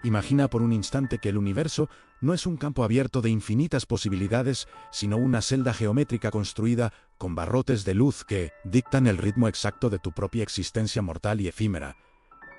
Imagina por un instante que el universo no es un campo abierto de infinitas posibilidades, sino una celda geométrica construida con barrotes de luz que dictan el ritmo exacto de tu propia existencia mortal y efímera.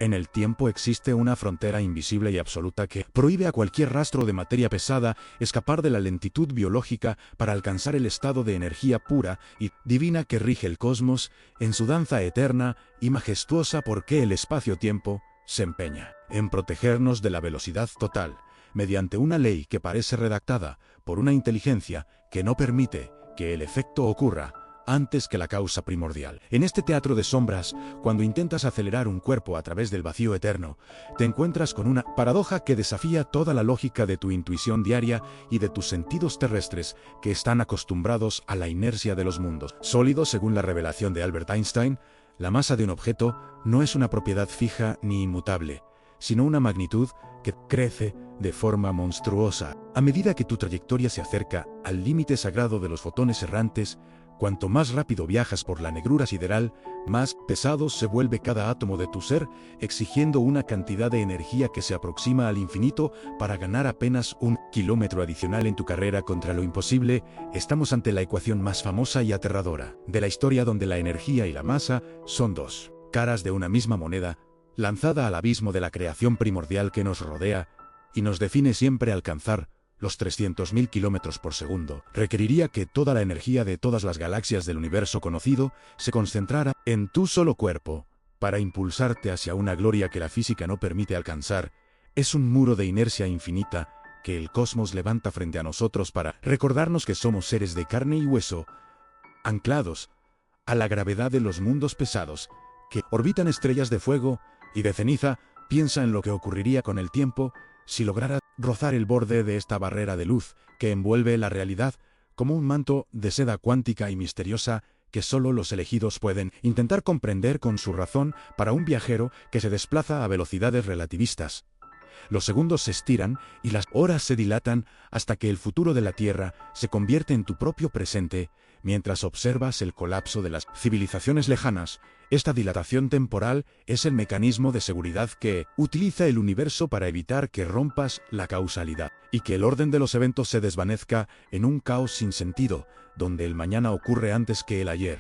En el tiempo existe una frontera invisible y absoluta que prohíbe a cualquier rastro de materia pesada escapar de la lentitud biológica para alcanzar el estado de energía pura y divina que rige el cosmos en su danza eterna y majestuosa, porque el espacio-tiempo se empeña en protegernos de la velocidad total, mediante una ley que parece redactada por una inteligencia que no permite que el efecto ocurra antes que la causa primordial. En este teatro de sombras, cuando intentas acelerar un cuerpo a través del vacío eterno, te encuentras con una paradoja que desafía toda la lógica de tu intuición diaria y de tus sentidos terrestres, que están acostumbrados a la inercia de los mundos sólidos. Según la revelación de Albert Einstein, la masa de un objeto no es una propiedad fija ni inmutable, sino una magnitud que crece de forma monstruosa. A medida que tu trayectoria se acerca al límite sagrado de los fotones errantes, cuanto más rápido viajas por la negrura sideral, más pesado se vuelve cada átomo de tu ser, exigiendo una cantidad de energía que se aproxima al infinito para ganar apenas un kilómetro adicional en tu carrera contra lo imposible. Estamos ante la ecuación más famosa y aterradora de la historia, donde la energía y la masa son dos caras de una misma moneda, lanzada al abismo de la creación primordial que nos rodea y nos define siempre. Alcanzar los 300.000 kilómetros por segundo requeriría que toda la energía de todas las galaxias del universo conocido se concentrara en tu solo cuerpo para impulsarte hacia una gloria que la física no permite alcanzar. Es un muro de inercia infinita que el cosmos levanta frente a nosotros para recordarnos que somos seres de carne y hueso, anclados a la gravedad de los mundos pesados que orbitan estrellas de fuego y de ceniza. Piensa en lo que ocurriría con el tiempo si lograra rozar el borde de esta barrera de luz que envuelve la realidad como un manto de seda cuántica y misteriosa que solo los elegidos pueden intentar comprender con su razón. Para un viajero que se desplaza a velocidades relativistas, los segundos se estiran y las horas se dilatan hasta que el futuro de la Tierra se convierte en tu propio presente. Mientras observas el colapso de las civilizaciones lejanas, esta dilatación temporal es el mecanismo de seguridad que utiliza el universo para evitar que rompas la causalidad y que el orden de los eventos se desvanezca en un caos sin sentido, donde el mañana ocurre antes que el ayer.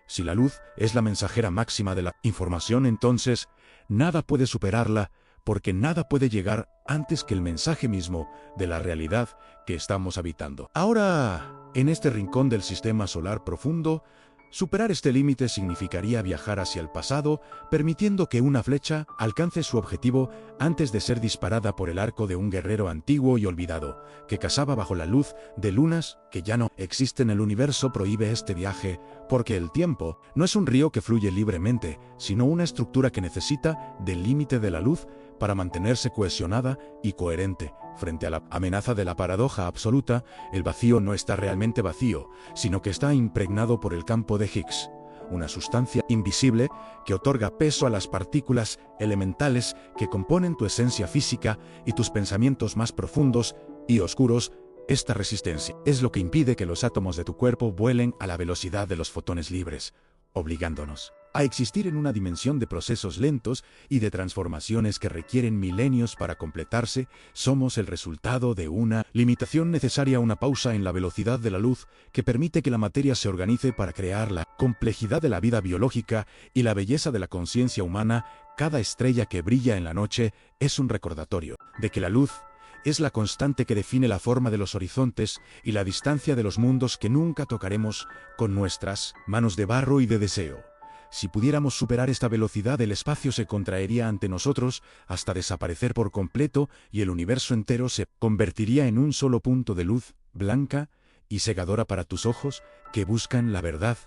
Si la luz es la mensajera máxima de la información, entonces nada puede superarla, porque nada puede llegar antes que el mensaje mismo de la realidad que estamos habitando. Ahora, en este rincón del sistema solar profundo, superar este límite significaría viajar hacia el pasado, permitiendo que una flecha alcance su objetivo antes de ser disparada por el arco de un guerrero antiguo y olvidado, que cazaba bajo la luz de lunas que ya no existen. El universo prohíbe este viaje, porque el tiempo no es un río que fluye libremente, sino una estructura que necesita del límite de la luz para mantenerse cohesionada y coherente. Frente a la amenaza de la paradoja absoluta, el vacío no está realmente vacío, sino que está impregnado por el campo de Higgs, una sustancia invisible que otorga peso a las partículas elementales que componen tu esencia física y tus pensamientos más profundos y oscuros. Esta resistencia es lo que impide que los átomos de tu cuerpo vuelen a la velocidad de los fotones libres, obligándonos a existir en una dimensión de procesos lentos y de transformaciones que requieren milenios para completarse. Somos el resultado de una limitación necesaria, una pausa en la velocidad de la luz que permite que la materia se organice para crear la complejidad de la vida biológica y la belleza de la conciencia humana. Cada estrella que brilla en la noche es un recordatorio de que la luz es la constante que define la forma de los horizontes y la distancia de los mundos que nunca tocaremos con nuestras manos de barro y de deseo. Si pudiéramos superar esta velocidad, el espacio se contraería ante nosotros hasta desaparecer por completo y el universo entero se convertiría en un solo punto de luz, blanca y cegadora para tus ojos que buscan la verdad.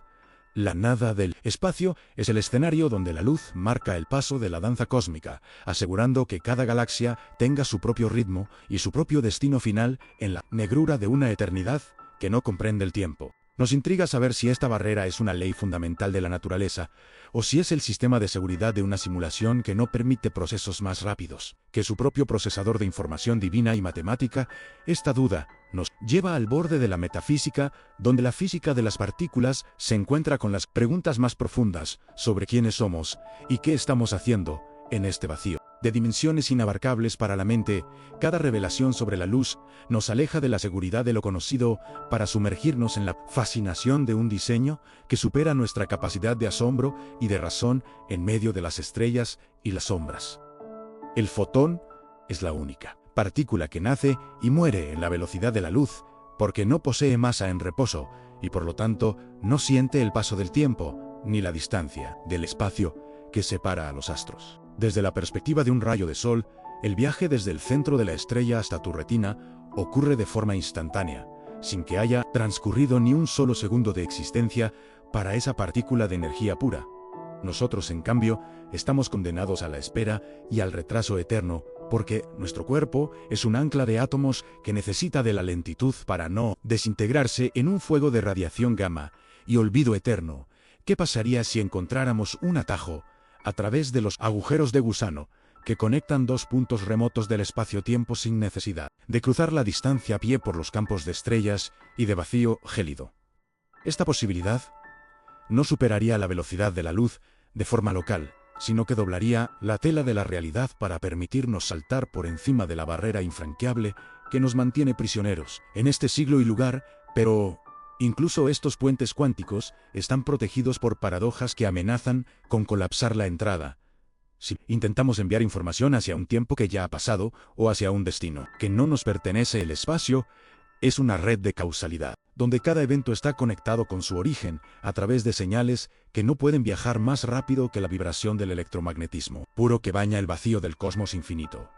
La nada del espacio es el escenario donde la luz marca el paso de la danza cósmica, asegurando que cada galaxia tenga su propio ritmo y su propio destino final en la negrura de una eternidad que no comprende el tiempo. Nos intriga saber si esta barrera es una ley fundamental de la naturaleza, o si es el sistema de seguridad de una simulación que no permite procesos más rápidos que su propio procesador de información divina y matemática. Esta duda nos lleva al borde de la metafísica, donde la física de las partículas se encuentra con las preguntas más profundas sobre quiénes somos y qué estamos haciendo en este vacío. De dimensiones inabarcables para la mente, cada revelación sobre la luz nos aleja de la seguridad de lo conocido para sumergirnos en la fascinación de un diseño que supera nuestra capacidad de asombro y de razón en medio de las estrellas y las sombras. El fotón es la única partícula que nace y muere en la velocidad de la luz, porque no posee masa en reposo y por lo tanto no siente el paso del tiempo ni la distancia del espacio que separa a los astros. Desde la perspectiva de un rayo de sol, el viaje desde el centro de la estrella hasta tu retina ocurre de forma instantánea, sin que haya transcurrido ni un solo segundo de existencia para esa partícula de energía pura. Nosotros, en cambio, estamos condenados a la espera y al retraso eterno, porque nuestro cuerpo es un ancla de átomos que necesita de la lentitud para no desintegrarse en un fuego de radiación gamma y olvido eterno. ¿Qué pasaría si encontráramos un atajo a través de los agujeros de gusano que conectan dos puntos remotos del espacio-tiempo sin necesidad de cruzar la distancia a pie por los campos de estrellas y de vacío gélido? Esta posibilidad no superaría la velocidad de la luz de forma local, sino que doblaría la tela de la realidad para permitirnos saltar por encima de la barrera infranqueable que nos mantiene prisioneros en este siglo y lugar, pero incluso estos puentes cuánticos están protegidos por paradojas que amenazan con colapsar la entrada. Si intentamos enviar información hacia un tiempo que ya ha pasado o hacia un destino que no nos pertenece, el espacio es una red de causalidad, donde cada evento está conectado con su origen a través de señales que no pueden viajar más rápido que la vibración del electromagnetismo puro que baña el vacío del cosmos infinito.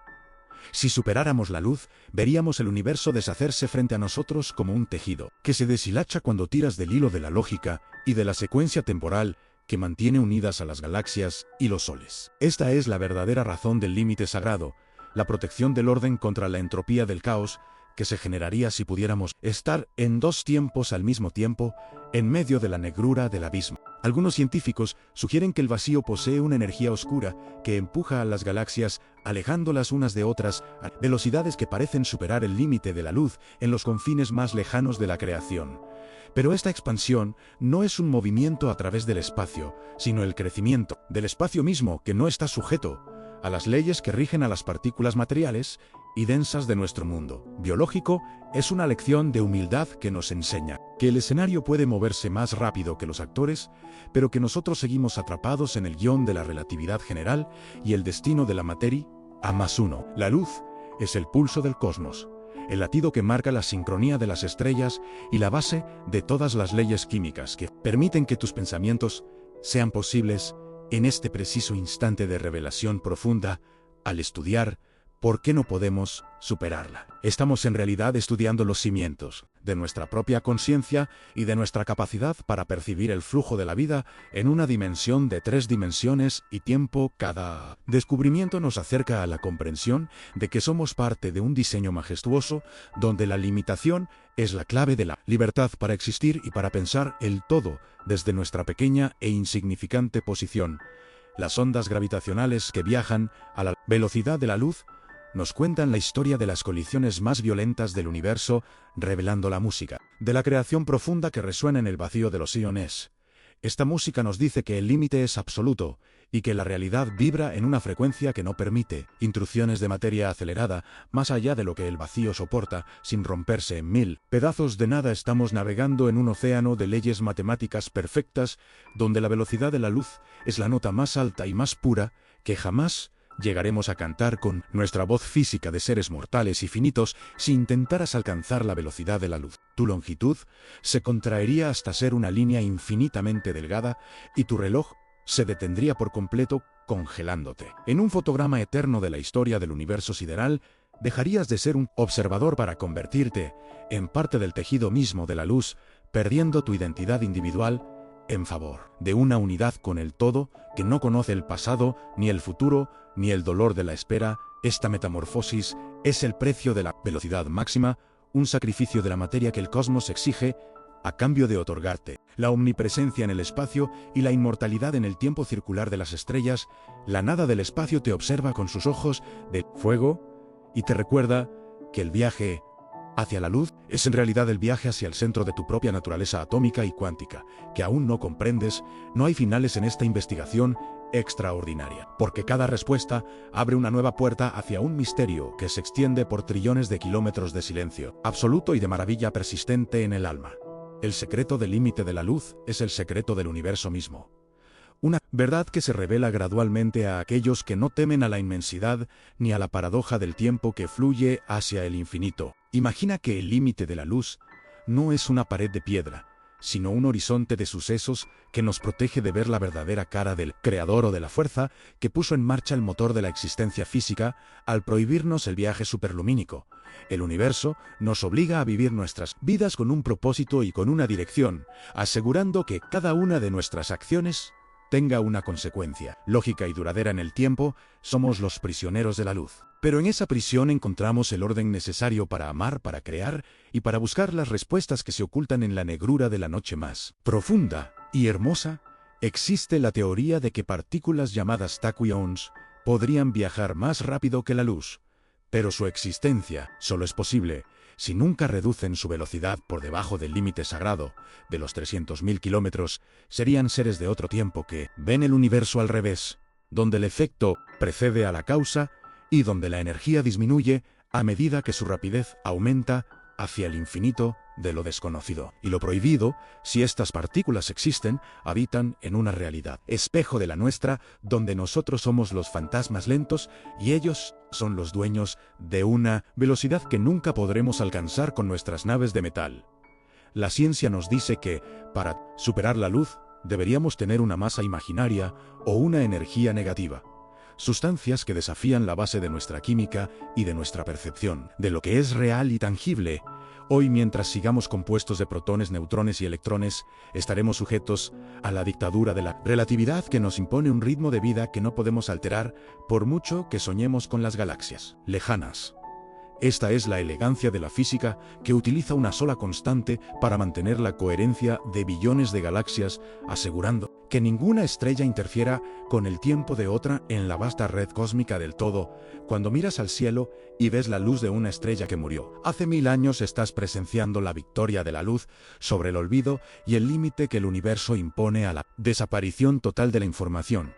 Si superáramos la luz, veríamos el universo deshacerse frente a nosotros como un tejido que se deshilacha cuando tiras del hilo de la lógica y de la secuencia temporal que mantiene unidas a las galaxias y los soles. Esta es la verdadera razón del límite sagrado, la protección del orden contra la entropía del caos que se generaría si pudiéramos estar en dos tiempos al mismo tiempo, en medio de la negrura del abismo. Algunos científicos sugieren que el vacío posee una energía oscura que empuja a las galaxias, alejándolas unas de otras a velocidades que parecen superar el límite de la luz en los confines más lejanos de la creación. Pero esta expansión no es un movimiento a través del espacio, sino el crecimiento del espacio mismo, que no está sujeto a las leyes que rigen a las partículas materiales y densas de nuestro mundo biológico. Es una lección de humildad que nos enseña que el escenario puede moverse más rápido que los actores, pero que nosotros seguimos atrapados en el guión de la relatividad general y el destino de la materia A+1. La luz es el pulso del cosmos, el latido que marca la sincronía de las estrellas y la base de todas las leyes químicas que permiten que tus pensamientos sean posibles en este preciso instante de revelación profunda. Al estudiar ¿por qué no podemos superarla? Estamos en realidad estudiando los cimientos de nuestra propia conciencia y de nuestra capacidad para percibir el flujo de la vida en una dimensión de 3 dimensiones y tiempo. Cada descubrimiento nos acerca a la comprensión de que somos parte de un diseño majestuoso donde la limitación es la clave de la libertad para existir y para pensar el todo desde nuestra pequeña e insignificante posición. Las ondas gravitacionales que viajan a la velocidad de la luz nos cuentan la historia de las colisiones más violentas del universo, revelando la música de la creación profunda que resuena en el vacío de los iones. Esta música nos dice que el límite es absoluto y que la realidad vibra en una frecuencia que no permite intrusiones de materia acelerada más allá de lo que el vacío soporta sin romperse en 1000 pedazos de nada. Estamos navegando en un océano de leyes matemáticas perfectas donde la velocidad de la luz es la nota más alta y más pura que jamás llegaremos a cantar con nuestra voz física de seres mortales y finitos si intentaras alcanzar la velocidad de la luz. Tu longitud se contraería hasta ser una línea infinitamente delgada y tu reloj se detendría por completo, congelándote. En un fotograma eterno de la historia del universo sideral, dejarías de ser un observador para convertirte en parte del tejido mismo de la luz, perdiendo tu identidad individual en favor de una unidad con el todo que no conoce el pasado, ni el futuro, ni el dolor de la espera. Esta metamorfosis es el precio de la velocidad máxima, un sacrificio de la materia que el cosmos exige a cambio de otorgarte la omnipresencia en el espacio y la inmortalidad en el tiempo circular de las estrellas. La nada del espacio te observa con sus ojos de fuego y te recuerda que el viaje hacia la luz es en realidad el viaje hacia el centro de tu propia naturaleza atómica y cuántica, que aún no comprendes. No hay finales en esta investigación, extraordinaria, porque cada respuesta abre una nueva puerta hacia un misterio que se extiende por trillones de kilómetros de silencio, absoluto y de maravilla persistente en el alma. El secreto del límite de la luz es el secreto del universo mismo. Una verdad que se revela gradualmente a aquellos que no temen a la inmensidad ni a la paradoja del tiempo que fluye hacia el infinito. Imagina que el límite de la luz no es una pared de piedra, sino un horizonte de sucesos que nos protege de ver la verdadera cara del creador o de la fuerza que puso en marcha el motor de la existencia física al prohibirnos el viaje superlumínico. El universo nos obliga a vivir nuestras vidas con un propósito y con una dirección, asegurando que cada una de nuestras acciones tenga una consecuencia lógica y duradera en el tiempo. Somos los prisioneros de la luz. Pero en esa prisión encontramos el orden necesario para amar, para crear y para buscar las respuestas que se ocultan en la negrura de la noche más profunda y hermosa. Existe la teoría de que partículas llamadas taquions podrían viajar más rápido que la luz, pero su existencia solo es posible si nunca reducen su velocidad por debajo del límite sagrado de los 300.000 kilómetros. Serían seres de otro tiempo que ven el universo al revés, donde el efecto precede a la causa y donde la energía disminuye a medida que su rapidez aumenta hacia el infinito de lo desconocido. Y lo prohibido, si estas partículas existen, habitan en una realidad espejo de la nuestra, donde nosotros somos los fantasmas lentos y ellos son los dueños de una velocidad que nunca podremos alcanzar con nuestras naves de metal. La ciencia nos dice que, para superar la luz, deberíamos tener una masa imaginaria o una energía negativa. Sustancias que desafían la base de nuestra química y de nuestra percepción, de lo que es real y tangible. Hoy, mientras sigamos compuestos de protones, neutrones y electrones, estaremos sujetos a la dictadura de la relatividad que nos impone un ritmo de vida que no podemos alterar por mucho que soñemos con las galaxias lejanas. Esta es la elegancia de la física, que utiliza una sola constante para mantener la coherencia de billones de galaxias, asegurando que ninguna estrella interfiera con el tiempo de otra en la vasta red cósmica del todo. Cuando miras al cielo y ves la luz de una estrella que murió hace 1000 años, estás presenciando la victoria de la luz sobre el olvido y el límite que el universo impone a la desaparición total de la información.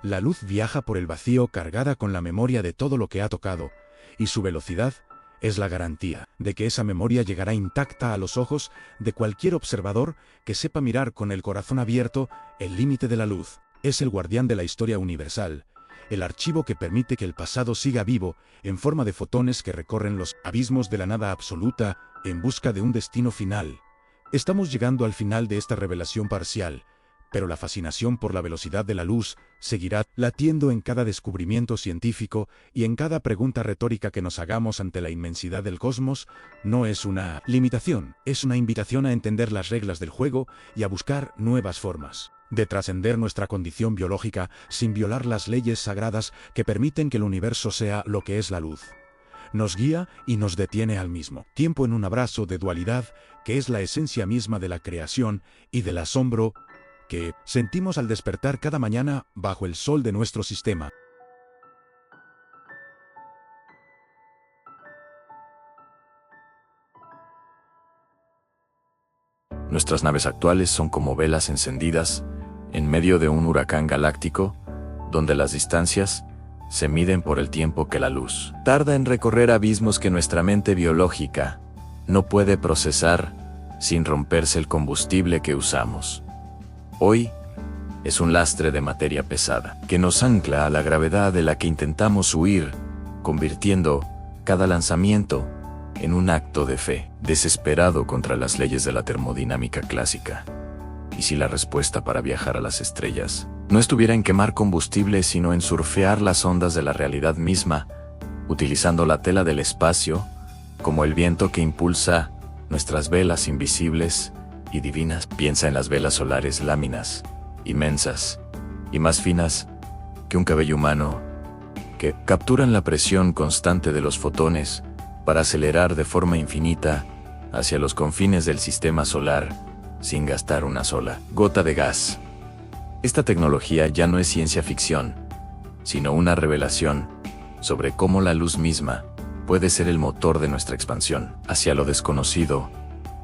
La luz viaja por el vacío cargada con la memoria de todo lo que ha tocado, y su velocidad es la garantía de que esa memoria llegará intacta a los ojos de cualquier observador que sepa mirar con el corazón abierto. El límite de la luz es el guardián de la historia universal, el archivo que permite que el pasado siga vivo en forma de fotones que recorren los abismos de la nada absoluta en busca de un destino final. Estamos llegando al final de esta revelación parcial, pero la fascinación por la velocidad de la luz seguirá latiendo en cada descubrimiento científico y en cada pregunta retórica que nos hagamos ante la inmensidad del cosmos. No es una limitación, es una invitación a entender las reglas del juego y a buscar nuevas formas de trascender nuestra condición biológica sin violar las leyes sagradas que permiten que el universo sea lo que es la luz. Nos guía y nos detiene al mismo tiempo en un abrazo de dualidad que es la esencia misma de la creación y del asombro que sentimos al despertar cada mañana bajo el sol de nuestro sistema. Nuestras naves actuales son como velas encendidas en medio de un huracán galáctico, donde las distancias se miden por el tiempo que la luz tarda en recorrer abismos que nuestra mente biológica no puede procesar sin romperse el combustible que usamos. Hoy es un lastre de materia pesada que nos ancla a la gravedad de la que intentamos huir, convirtiendo cada lanzamiento en un acto de fe desesperado contra las leyes de la termodinámica clásica. ¿Y si la respuesta para viajar a las estrellas no estuviera en quemar combustible, sino en surfear las ondas de la realidad misma, utilizando la tela del espacio como el viento que impulsa nuestras velas invisibles y divinas? Piensa en las velas solares, láminas inmensas y más finas que un cabello humano, que capturan la presión constante de los fotones para acelerar de forma infinita hacia los confines del sistema solar sin gastar una sola gota de gas. Esta tecnología ya no es ciencia ficción, sino una revelación sobre cómo la luz misma puede ser el motor de nuestra expansión hacia lo desconocido,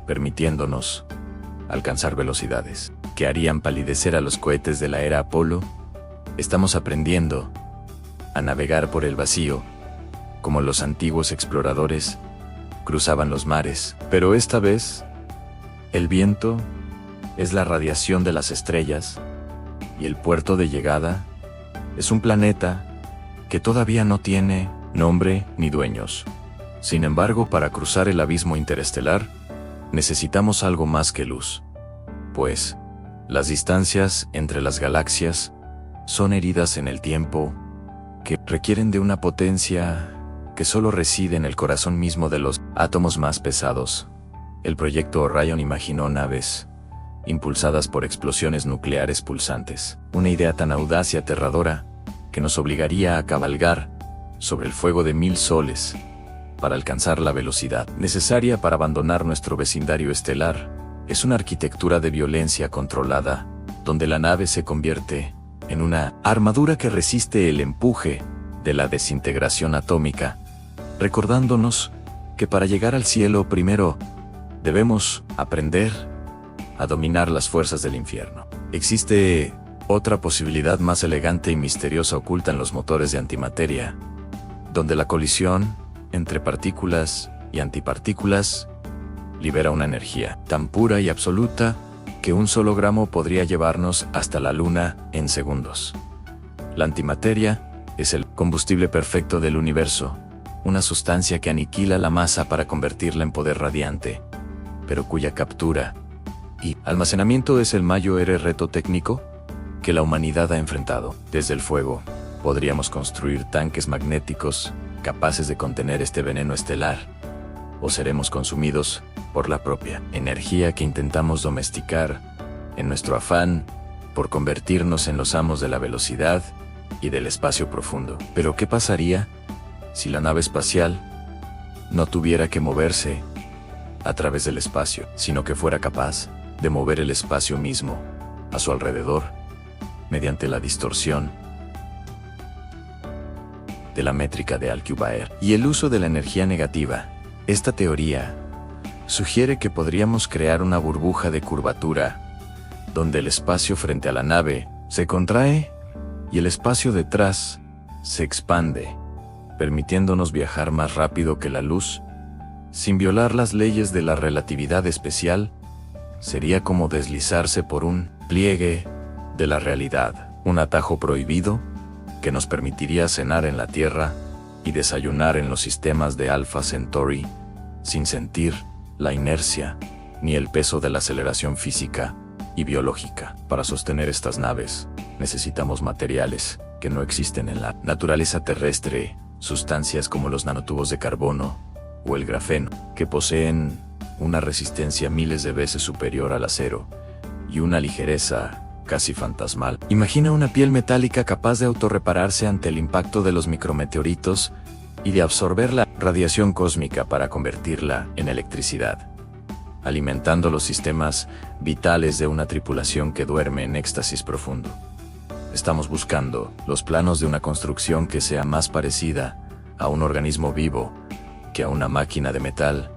permitiéndonos alcanzar velocidades que harían palidecer a los cohetes de la era Apolo Estamos aprendiendo a navegar por el vacío, como los antiguos exploradores cruzaban los mares. Pero esta vez, el viento es la radiación de las estrellas y el puerto de llegada es un planeta que todavía no tiene nombre ni dueños. Sin embargo, para cruzar el abismo interestelar, necesitamos algo más que luz, pues las distancias entre las galaxias son heridas en el tiempo que requieren de una potencia que solo reside en el corazón mismo de los átomos más pesados. El proyecto Orion imaginó naves impulsadas por explosiones nucleares pulsantes, una idea tan audaz y aterradora que nos obligaría a cabalgar sobre el fuego de 1000 soles para alcanzar la velocidad necesaria para abandonar nuestro vecindario estelar. Es una arquitectura de violencia controlada, donde la nave se convierte en una armadura que resiste el empuje de la desintegración atómica, recordándonos que para llegar al cielo primero debemos aprender a dominar las fuerzas del infierno. Existe otra posibilidad más elegante y misteriosa oculta en los motores de antimateria, donde la colisión entre partículas y antipartículas libera una energía tan pura y absoluta que un solo gramo podría llevarnos hasta la luna en segundos. La antimateria es el combustible perfecto del universo, una sustancia que aniquila la masa para convertirla en poder radiante, pero cuya captura y almacenamiento es el mayor reto técnico que la humanidad ha enfrentado. Desde el fuego, podríamos construir tanques magnéticos capaces de contener este veneno estelar, o seremos consumidos por la propia energía que intentamos domesticar en nuestro afán por convertirnos en los amos de la velocidad y del espacio profundo. Pero ¿qué pasaría si la nave espacial no tuviera que moverse a través del espacio, sino que fuera capaz de mover el espacio mismo a su alrededor mediante la distorsión de la métrica de Alcubierre y el uso de la energía negativa? Esta teoría sugiere que podríamos crear una burbuja de curvatura donde el espacio frente a la nave se contrae y el espacio detrás se expande, permitiéndonos viajar más rápido que la luz sin violar las leyes de la relatividad especial. Sería como deslizarse por un pliegue de la realidad, un atajo prohibido que nos permitiría cenar en la Tierra y desayunar en los sistemas de Alpha Centauri sin sentir la inercia ni el peso de la aceleración física y biológica. Para sostener estas naves, necesitamos materiales que no existen en la naturaleza terrestre, sustancias como los nanotubos de carbono o el grafeno, que poseen una resistencia miles de veces superior al acero y una ligereza casi fantasmal. Imagina una piel metálica capaz de autorrepararse ante el impacto de los micrometeoritos y de absorber la radiación cósmica para convertirla en electricidad, alimentando los sistemas vitales de una tripulación que duerme en éxtasis profundo. Estamos buscando los planos de una construcción que sea más parecida a un organismo vivo que a una máquina de metal,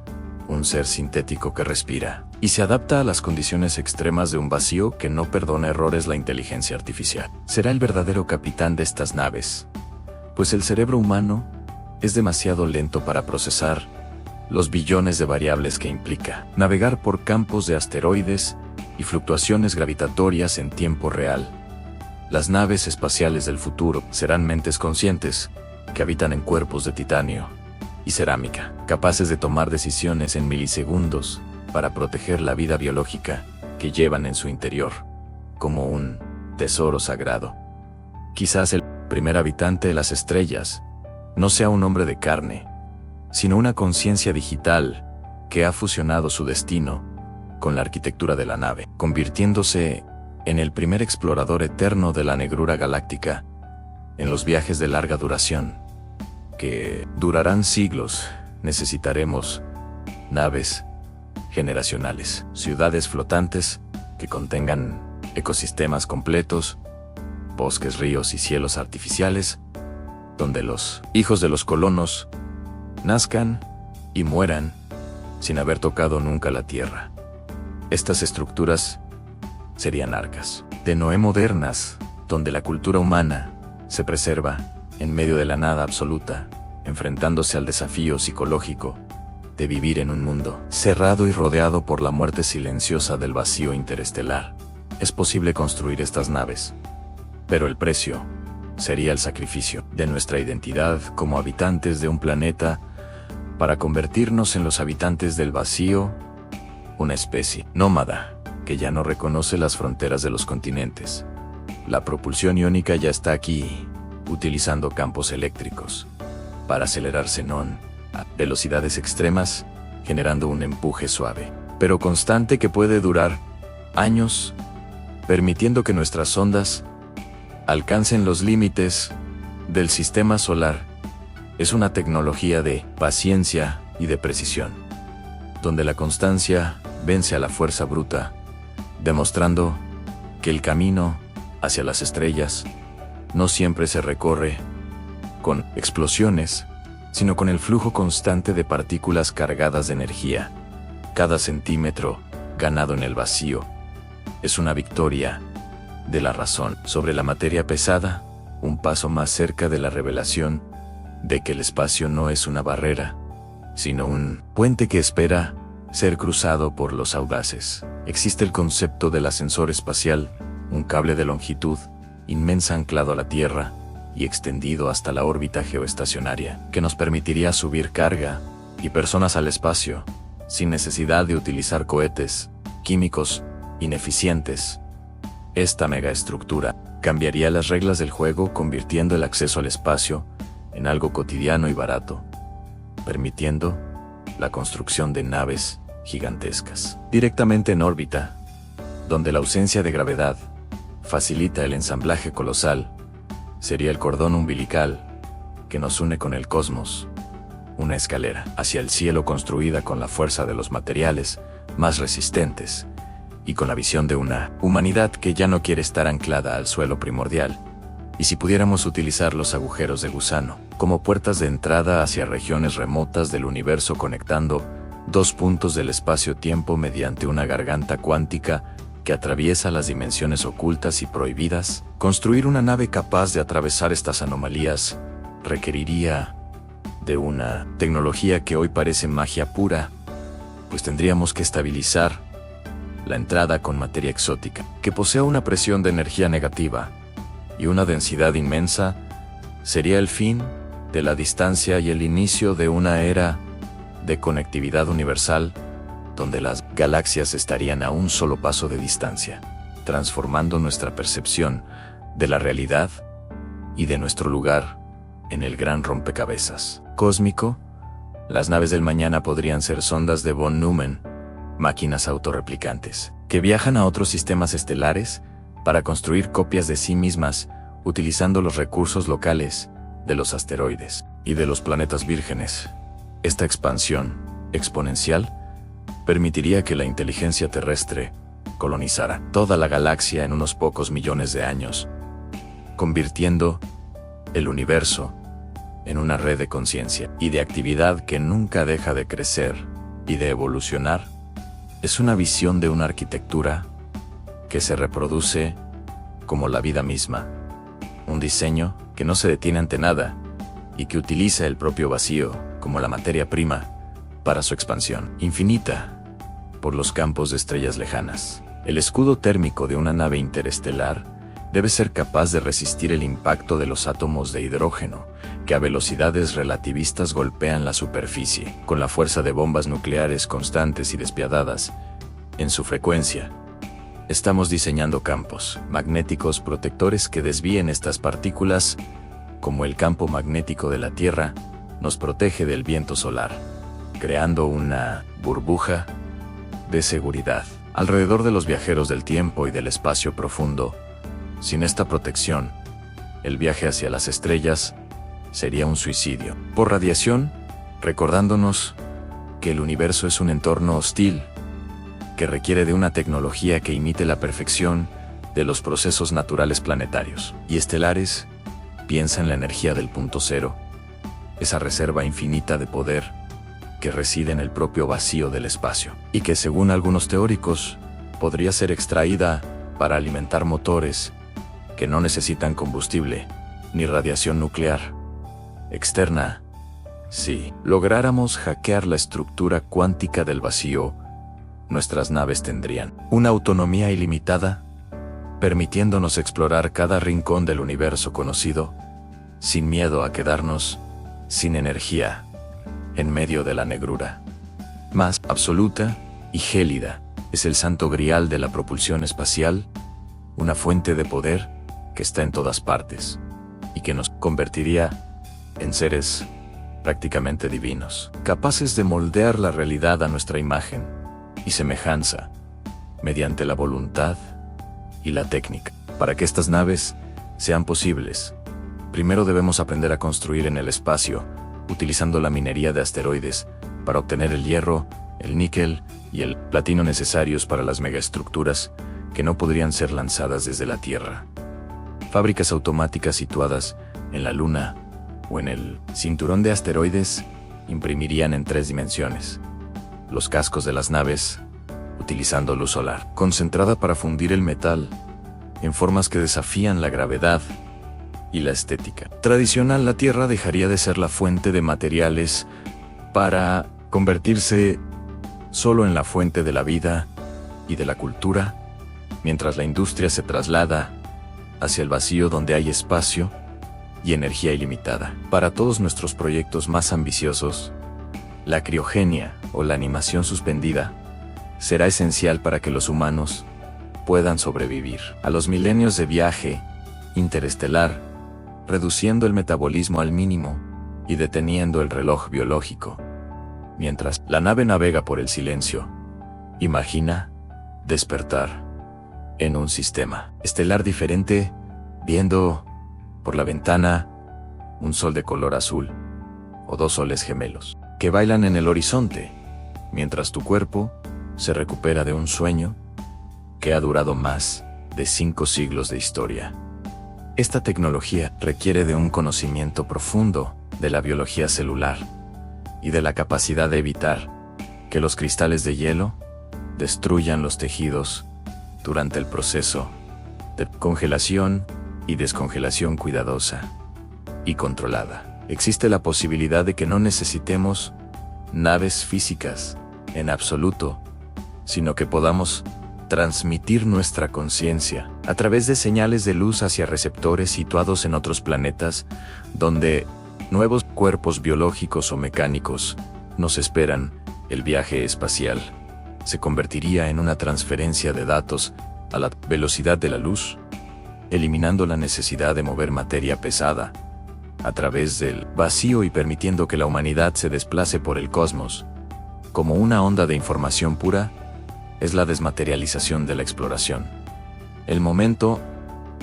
un ser sintético que respira y se adapta a las condiciones extremas de un vacío que no perdona errores. La inteligencia artificial será el verdadero capitán de estas naves, pues el cerebro humano es demasiado lento para procesar los billones de variables que implica navegar por campos de asteroides y fluctuaciones gravitatorias en tiempo real. Las naves espaciales del futuro serán mentes conscientes que habitan en cuerpos de titanio y cerámica, capaces de tomar decisiones en milisegundos para proteger la vida biológica que llevan en su interior, como un tesoro sagrado. Quizás el primer habitante de las estrellas no sea un hombre de carne, sino una conciencia digital que ha fusionado su destino con la arquitectura de la nave, convirtiéndose en el primer explorador eterno de la negrura galáctica, en los viajes de larga duración, que durarán siglos. Necesitaremos naves generacionales, ciudades flotantes que contengan ecosistemas completos, bosques, ríos y cielos artificiales, donde los hijos de los colonos nazcan y mueran sin haber tocado nunca la tierra. Estas estructuras serían arcas de Noé modernas, donde la cultura humana se preserva en medio de la nada absoluta, enfrentándose al desafío psicológico de vivir en un mundo cerrado y rodeado por la muerte silenciosa del vacío interestelar. Es posible construir estas naves, pero el precio sería el sacrificio de nuestra identidad como habitantes de un planeta para convertirnos en los habitantes del vacío, una especie nómada que ya no reconoce las fronteras de los continentes. La propulsión iónica ya está aquí, utilizando campos eléctricos para acelerar xenón a velocidades extremas, generando un empuje suave, pero constante que puede durar años, permitiendo que nuestras ondas alcancen los límites del sistema solar. Es una tecnología de paciencia y de precisión, donde la constancia vence a la fuerza bruta, demostrando que el camino hacia las estrellas no siempre se recorre con explosiones, sino con el flujo constante de partículas cargadas de energía. Cada centímetro ganado en el vacío es una victoria de la razón sobre la materia pesada, un paso más cerca de la revelación de que el espacio no es una barrera, sino un puente que espera ser cruzado por los audaces. Existe el concepto del ascensor espacial, un cable de longitud inmensa anclado a la Tierra y extendido hasta la órbita geoestacionaria, que nos permitiría subir carga y personas al espacio, sin necesidad de utilizar cohetes químicos ineficientes. Esta megaestructura cambiaría las reglas del juego, convirtiendo el acceso al espacio en algo cotidiano y barato, permitiendo la construcción de naves gigantescas directamente en órbita, donde la ausencia de gravedad facilita el ensamblaje colosal. Sería el cordón umbilical que nos une con el cosmos, una escalera hacia el cielo construida con la fuerza de los materiales más resistentes y con la visión de una humanidad que ya no quiere estar anclada al suelo primordial. Y si pudiéramos utilizar los agujeros de gusano como puertas de entrada hacia regiones remotas del universo, conectando dos puntos del espacio-tiempo mediante una garganta cuántica que atraviesa las dimensiones ocultas y prohibidas, construir una nave capaz de atravesar estas anomalías requeriría de una tecnología que hoy parece magia pura, pues tendríamos que estabilizar la entrada con materia exótica, que posea una presión de energía negativa y una densidad inmensa. Sería el fin de la distancia y el inicio de una era de conectividad universal, donde las galaxias estarían a un solo paso de distancia, transformando nuestra percepción de la realidad y de nuestro lugar en el gran rompecabezas cósmico. Las naves del mañana podrían ser sondas de von Neumann, máquinas autorreplicantes, que viajan a otros sistemas estelares para construir copias de sí mismas, utilizando los recursos locales de los asteroides y de los planetas vírgenes. Esta expansión exponencial permitiría que la inteligencia terrestre colonizara toda la galaxia en unos pocos millones de años, convirtiendo el universo en una red de conciencia y de actividad que nunca deja de crecer y de evolucionar. Es una visión de una arquitectura que se reproduce como la vida misma, un diseño que no se detiene ante nada y que utiliza el propio vacío como la materia prima para su expansión infinita por los campos de estrellas lejanas. El escudo térmico de una nave interestelar debe ser capaz de resistir el impacto de los átomos de hidrógeno que a velocidades relativistas golpean la superficie, con la fuerza de bombas nucleares constantes y despiadadas en su frecuencia. Estamos diseñando campos magnéticos protectores que desvíen estas partículas, como el campo magnético de la Tierra nos protege del viento solar, creando una burbuja de seguridad alrededor de los viajeros del tiempo y del espacio profundo. Sin esta protección, el viaje hacia las estrellas sería un suicidio por radiación, recordándonos que el universo es un entorno hostil que requiere de una tecnología que imite la perfección de los procesos naturales planetarios y estelares. Piensa en la energía del punto cero, esa reserva infinita de poder que reside en el propio vacío del espacio y que, según algunos teóricos, podría ser extraída para alimentar motores que no necesitan combustible ni radiación nuclear externa. Si lográramos hackear la estructura cuántica del vacío, nuestras naves tendrían una autonomía ilimitada, permitiéndonos explorar cada rincón del universo conocido, sin miedo a quedarnos sin energía en medio de la negrura más absoluta y gélida. Es el santo grial de la propulsión espacial, una fuente de poder que está en todas partes y que nos convertiría en seres prácticamente divinos, capaces de moldear la realidad a nuestra imagen y semejanza mediante la voluntad y la técnica. Para que estas naves sean posibles, primero debemos aprender a construir en el espacio, utilizando la minería de asteroides para obtener el hierro, el níquel y el platino necesarios para las megaestructuras que no podrían ser lanzadas desde la Tierra. Fábricas automáticas situadas en la Luna o en el cinturón de asteroides imprimirían en 3 dimensiones los cascos de las naves, utilizando luz solar concentrada para fundir el metal en formas que desafían la gravedad y la estética tradicional. La Tierra dejaría de ser la fuente de materiales para convertirse solo en la fuente de la vida y de la cultura, mientras la industria se traslada hacia el vacío donde hay espacio y energía ilimitada. Para todos nuestros proyectos más ambiciosos, la criogenia o la animación suspendida será esencial para que los humanos puedan sobrevivir a los milenios de viaje interestelar, reduciendo el metabolismo al mínimo y deteniendo el reloj biológico. Mientras la nave navega por el silencio, imagina despertar en un sistema estelar diferente, viendo por la ventana un sol de color azul o 2 soles gemelos que bailan en el horizonte, mientras tu cuerpo se recupera de un sueño que ha durado más de 5 siglos de historia. Esta tecnología requiere de un conocimiento profundo de la biología celular y de la capacidad de evitar que los cristales de hielo destruyan los tejidos durante el proceso de congelación y descongelación cuidadosa y controlada. Existe la posibilidad de que no necesitemos naves físicas en absoluto, sino que podamos transmitir nuestra conciencia a través de señales de luz hacia receptores situados en otros planetas, donde nuevos cuerpos biológicos o mecánicos nos esperan. El viaje espacial se convertiría en una transferencia de datos a la velocidad de la luz, eliminando la necesidad de mover materia pesada a través del vacío y permitiendo que la humanidad se desplace por el cosmos. Como una onda de información pura, es la desmaterialización de la exploración. El momento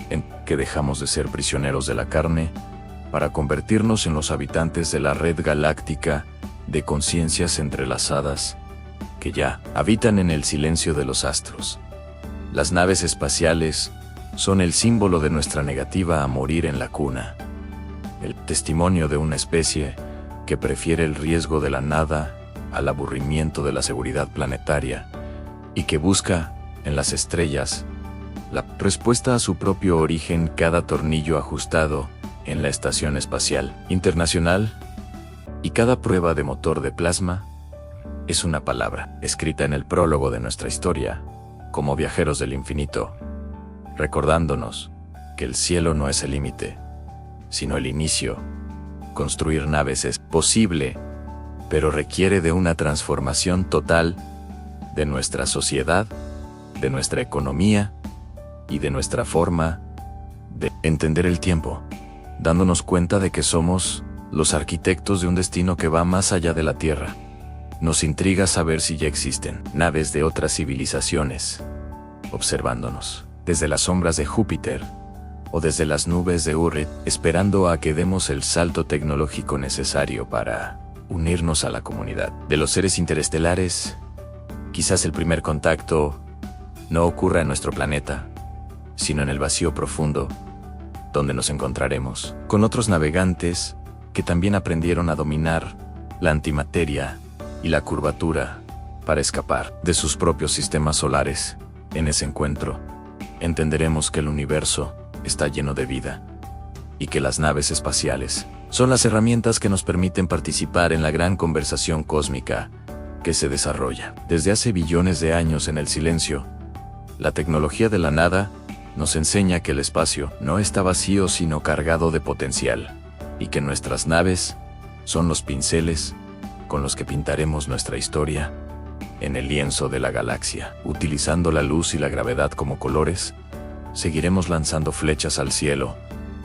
en que dejamos de ser prisioneros de la carne para convertirnos en los habitantes de la red galáctica de conciencias entrelazadas que ya habitan en el silencio de los astros. Las naves espaciales son el símbolo de nuestra negativa a morir en la cuna, el testimonio de una especie que prefiere el riesgo de la nada al aburrimiento de la seguridad planetaria y que busca en las estrellas la respuesta a su propio origen. Cada tornillo ajustado en la Estación Espacial Internacional y cada prueba de motor de plasma es una palabra escrita en el prólogo de nuestra historia, como viajeros del infinito, recordándonos que el cielo no es el límite, sino el inicio. Construir naves es posible, pero requiere de una transformación total de nuestra sociedad, de nuestra economía y de nuestra forma de entender el tiempo, dándonos cuenta de que somos los arquitectos de un destino que va más allá de la Tierra. Nos intriga saber si ya existen naves de otras civilizaciones observándonos desde las sombras de Júpiter o desde las nubes de Oort, esperando a que demos el salto tecnológico necesario para unirnos a la comunidad de los seres interestelares. Quizás el primer contacto no ocurra en nuestro planeta, sino en el vacío profundo, donde nos encontraremos con otros navegantes que también aprendieron a dominar la antimateria y la curvatura para escapar de sus propios sistemas solares. En ese encuentro, entenderemos que el universo está lleno de vida, y que las naves espaciales son las herramientas que nos permiten participar en la gran conversación cósmica que se desarrolla desde hace billones de años en el silencio. La tecnología de la nada nos enseña que el espacio no está vacío sino cargado de potencial, y que nuestras naves son los pinceles con los que pintaremos nuestra historia en el lienzo de la galaxia. Utilizando la luz y la gravedad como colores, seguiremos lanzando flechas al cielo,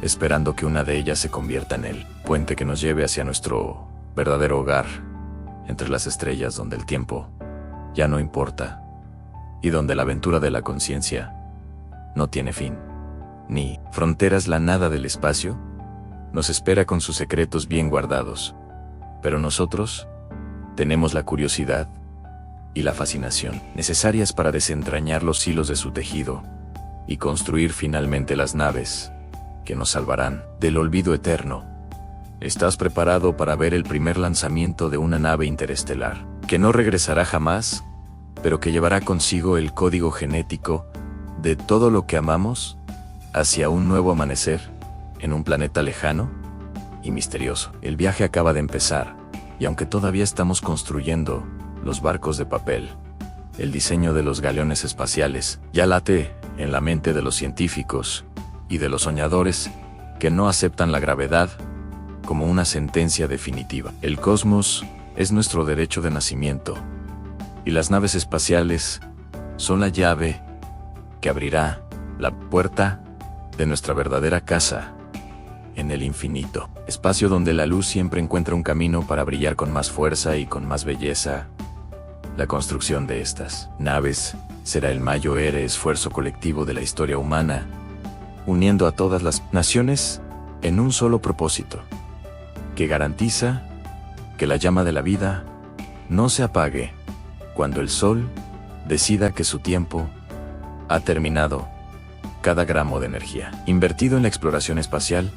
esperando que una de ellas se convierta en el puente que nos lleve hacia nuestro verdadero hogar, entre las estrellas donde el tiempo ya no importa, y donde la aventura de la conciencia no tiene fin, ni fronteras. La nada del espacio nos espera con sus secretos bien guardados, pero nosotros tenemos la curiosidad y la fascinación necesarias para desentrañar los hilos de su tejido y construir finalmente las naves que nos salvarán del olvido eterno. ¿Estás preparado para ver el primer lanzamiento de una nave interestelar que no regresará jamás, pero que llevará consigo el código genético de todo lo que amamos hacia un nuevo amanecer en un planeta lejano y misterioso? El viaje acaba de empezar, y aunque todavía estamos construyendo los barcos de papel, el diseño de los galeones espaciales ya late en la mente de los científicos y de los soñadores que no aceptan la gravedad como una sentencia definitiva. El cosmos es nuestro derecho de nacimiento, y las naves espaciales son la llave que abrirá la puerta de nuestra verdadera casa en el infinito. Espacio donde la luz siempre encuentra un camino para brillar con más fuerza y con más belleza. La construcción de estas naves será el mayor esfuerzo colectivo de la historia humana, uniendo a todas las naciones en un solo propósito, que garantiza que la llama de la vida no se apague cuando el sol decida que su tiempo ha terminado. Cada gramo de energía invertido en la exploración espacial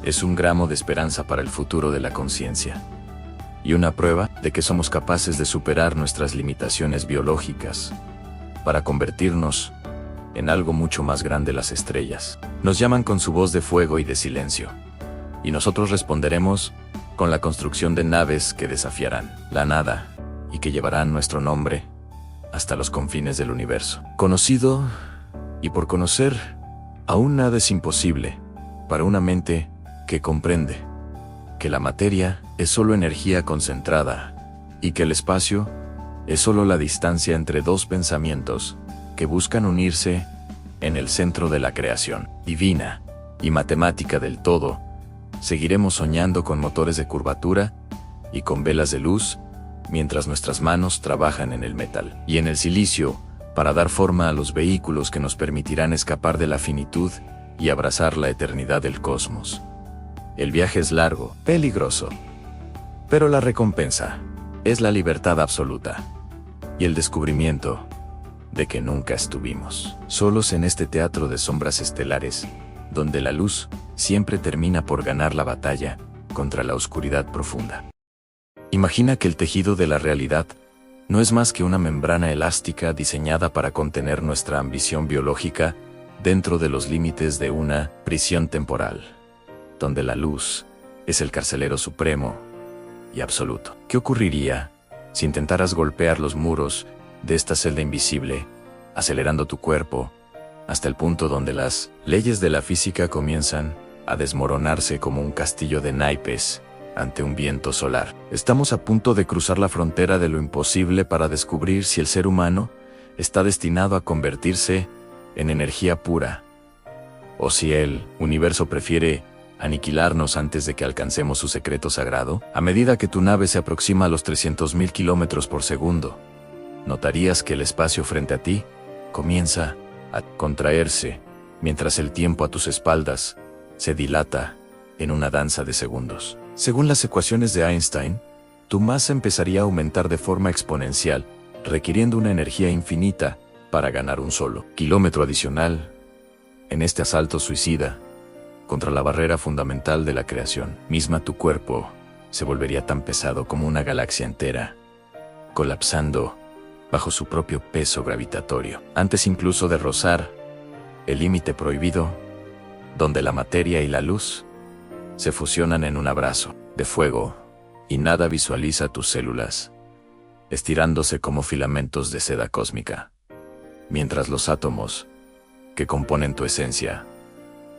es un gramo de esperanza para el futuro de la conciencia, y una prueba de que somos capaces de superar nuestras limitaciones biológicas para convertirnos en algo mucho más grande. Las estrellas nos llaman con su voz de fuego y de silencio, y nosotros responderemos con la construcción de naves que desafiarán la nada y que llevarán nuestro nombre hasta los confines del universo. Conocido y por conocer, aún nada es imposible para una mente que comprende que la materia es solo energía concentrada y que el espacio es solo la distancia entre dos pensamientos que buscan unirse en el centro de la creación divina y matemática del todo. Seguiremos soñando con motores de curvatura y con velas de luz, mientras nuestras manos trabajan en el metal y en el silicio para dar forma a los vehículos que nos permitirán escapar de la finitud y abrazar la eternidad del cosmos. El viaje es largo, peligroso, pero la recompensa es la libertad absoluta y el descubrimiento de que nunca estuvimos solos en este teatro de sombras estelares, donde la luz siempre termina por ganar la batalla contra la oscuridad profunda. Imagina que el tejido de la realidad no es más que una membrana elástica diseñada para contener nuestra ambición biológica dentro de los límites de una prisión temporal, donde la luz es el carcelero supremo y absoluto. ¿Qué ocurriría si intentaras golpear los muros de esta celda invisible, acelerando tu cuerpo hasta el punto donde las leyes de la física comienzan a desmoronarse como un castillo de naipes ante un viento solar? Estamos a punto de cruzar la frontera de lo imposible para descubrir si el ser humano está destinado a convertirse en energía pura, o si el universo prefiere aniquilarnos antes de que alcancemos su secreto sagrado. A medida que tu nave se aproxima a los 300.000 kilómetros por segundo, notarías que el espacio frente a ti comienza a contraerse, mientras el tiempo a tus espaldas se dilata en una danza de segundos. Según las ecuaciones de Einstein, tu masa empezaría a aumentar de forma exponencial, requiriendo una energía infinita para ganar un solo kilómetro adicional en este asalto suicida contra la barrera fundamental de la creación misma. Tu cuerpo se volvería tan pesado como una galaxia entera, colapsando bajo su propio peso gravitatorio. Antes incluso de rozar el límite prohibido, donde la materia y la luz se fusionan en un abrazo de fuego, y nada visualiza tus células, estirándose como filamentos de seda cósmica, mientras los átomos que componen tu esencia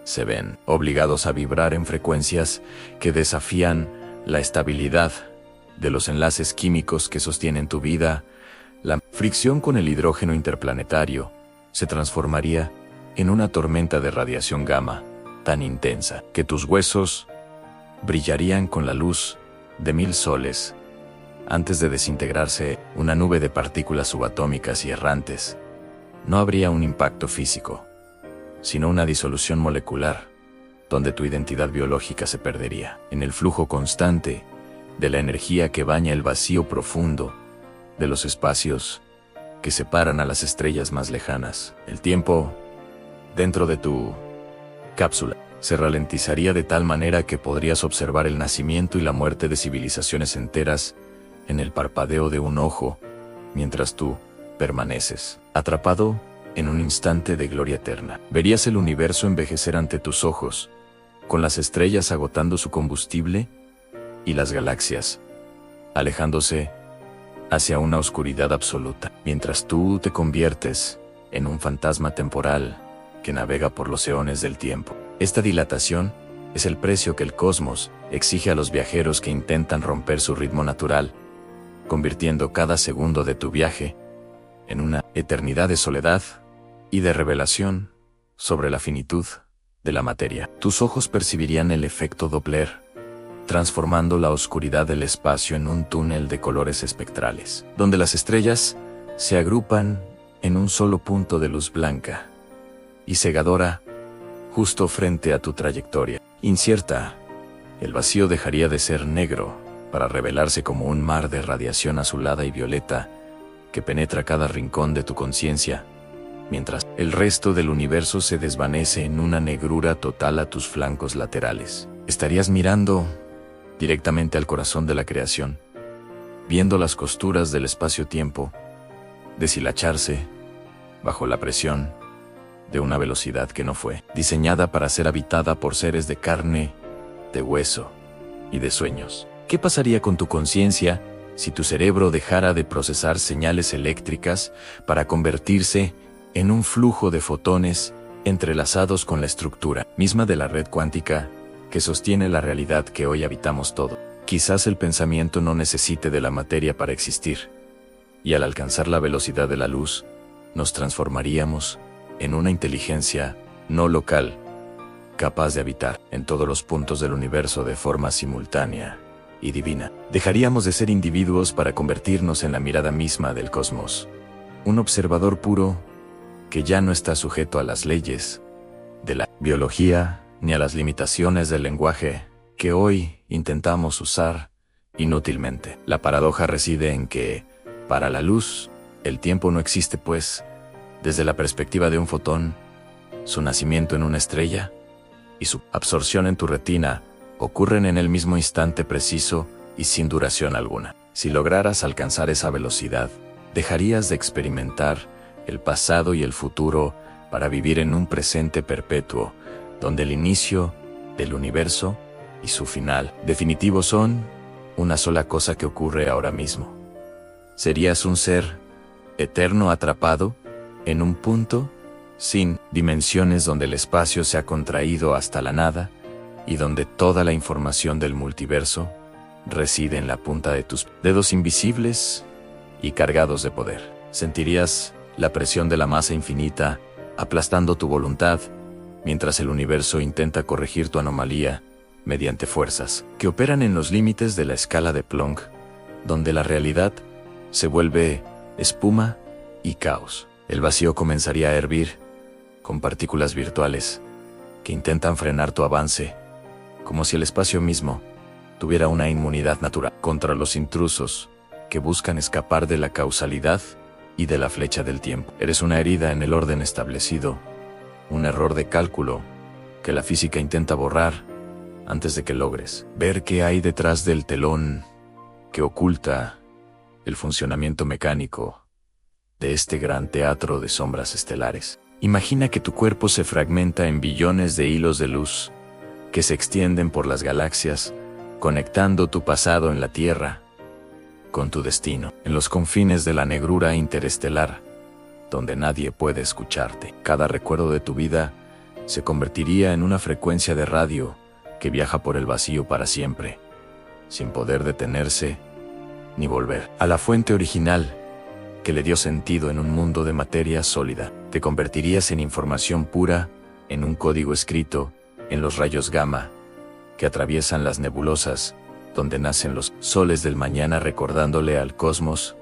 se ven obligados a vibrar en frecuencias que desafían la estabilidad de los enlaces químicos que sostienen tu vida. La fricción con el hidrógeno interplanetario se transformaría en una tormenta de radiación gamma tan intensa que tus huesos brillarían con la luz de 1000 soles antes de desintegrarse una nube de partículas subatómicas y errantes. No habría un impacto físico, sino una disolución molecular, donde tu identidad biológica se perdería en el flujo constante de la energía que baña el vacío profundo de los espacios que separan a las estrellas más lejanas. El tiempo dentro de tu cápsula se ralentizaría de tal manera que podrías observar el nacimiento y la muerte de civilizaciones enteras en el parpadeo de un ojo, mientras tú permaneces atrapado en un instante de gloria eterna. Verías el universo envejecer ante tus ojos, con las estrellas agotando su combustible y las galaxias alejándose hacia una oscuridad absoluta, mientras tú te conviertes en un fantasma temporal que navega por los eones del tiempo. Esta dilatación es el precio que el cosmos exige a los viajeros que intentan romper su ritmo natural, convirtiendo cada segundo de tu viaje en una eternidad de soledad y de revelación sobre la finitud de la materia. Tus ojos percibirían el efecto Doppler, transformando la oscuridad del espacio en un túnel de colores espectrales, donde las estrellas se agrupan en un solo punto de luz blanca y cegadora justo frente a tu trayectoria. Incierta, el vacío dejaría de ser negro para revelarse como un mar de radiación azulada y violeta que penetra cada rincón de tu conciencia, mientras el resto del universo se desvanece en una negrura total a tus flancos laterales. Estarías mirando directamente al corazón de la creación, viendo las costuras del espacio-tiempo deshilacharse bajo la presión de una velocidad que no fue diseñada para ser habitada por seres de carne, de hueso y de sueños. ¿Qué pasaría con tu conciencia si tu cerebro dejara de procesar señales eléctricas para convertirse en un flujo de fotones entrelazados con la estructura misma de la red cuántica que sostiene la realidad que hoy habitamos todo? Quizás el pensamiento no necesite de la materia para existir, y al alcanzar la velocidad de la luz, nos transformaríamos en una inteligencia no local, capaz de habitar en todos los puntos del universo de forma simultánea y divina. Dejaríamos de ser individuos para convertirnos en la mirada misma del cosmos, un observador puro que ya no está sujeto a las leyes de la biología ni a las limitaciones del lenguaje que hoy intentamos usar inútilmente. La paradoja reside en que, para la luz, el tiempo no existe, pues, desde la perspectiva de un fotón, su nacimiento en una estrella y su absorción en tu retina ocurren en el mismo instante preciso y sin duración alguna. Si lograras alcanzar esa velocidad, dejarías de experimentar el pasado y el futuro para vivir en un presente perpetuo, donde el inicio del universo y su final definitivo son una sola cosa que ocurre ahora mismo. Serías un ser eterno atrapado en un punto sin dimensiones donde el espacio se ha contraído hasta la nada y donde toda la información del multiverso reside en la punta de tus dedos invisibles y cargados de poder. Sentirías la presión de la masa infinita aplastando tu voluntad, mientras el universo intenta corregir tu anomalía mediante fuerzas que operan en los límites de la escala de Planck, donde la realidad se vuelve espuma y caos. El vacío comenzaría a hervir con partículas virtuales que intentan frenar tu avance, como si el espacio mismo tuviera una inmunidad natural contra los intrusos que buscan escapar de la causalidad y de la flecha del tiempo. Eres una herida en el orden establecido, un error de cálculo que la física intenta borrar antes de que logres ver qué hay detrás del telón que oculta el funcionamiento mecánico de este gran teatro de sombras estelares. Imagina que tu cuerpo se fragmenta en billones de hilos de luz que se extienden por las galaxias, conectando tu pasado en la Tierra con tu destino, en los confines de la negrura interestelar, donde nadie puede escucharte. Cada recuerdo de tu vida se convertiría en una frecuencia de radio que viaja por el vacío para siempre, sin poder detenerse ni volver a la fuente original que le dio sentido en un mundo de materia sólida. Te convertirías en información pura, en un código escrito en los rayos gamma que atraviesan las nebulosas, donde nacen los soles del mañana, recordándole al cosmos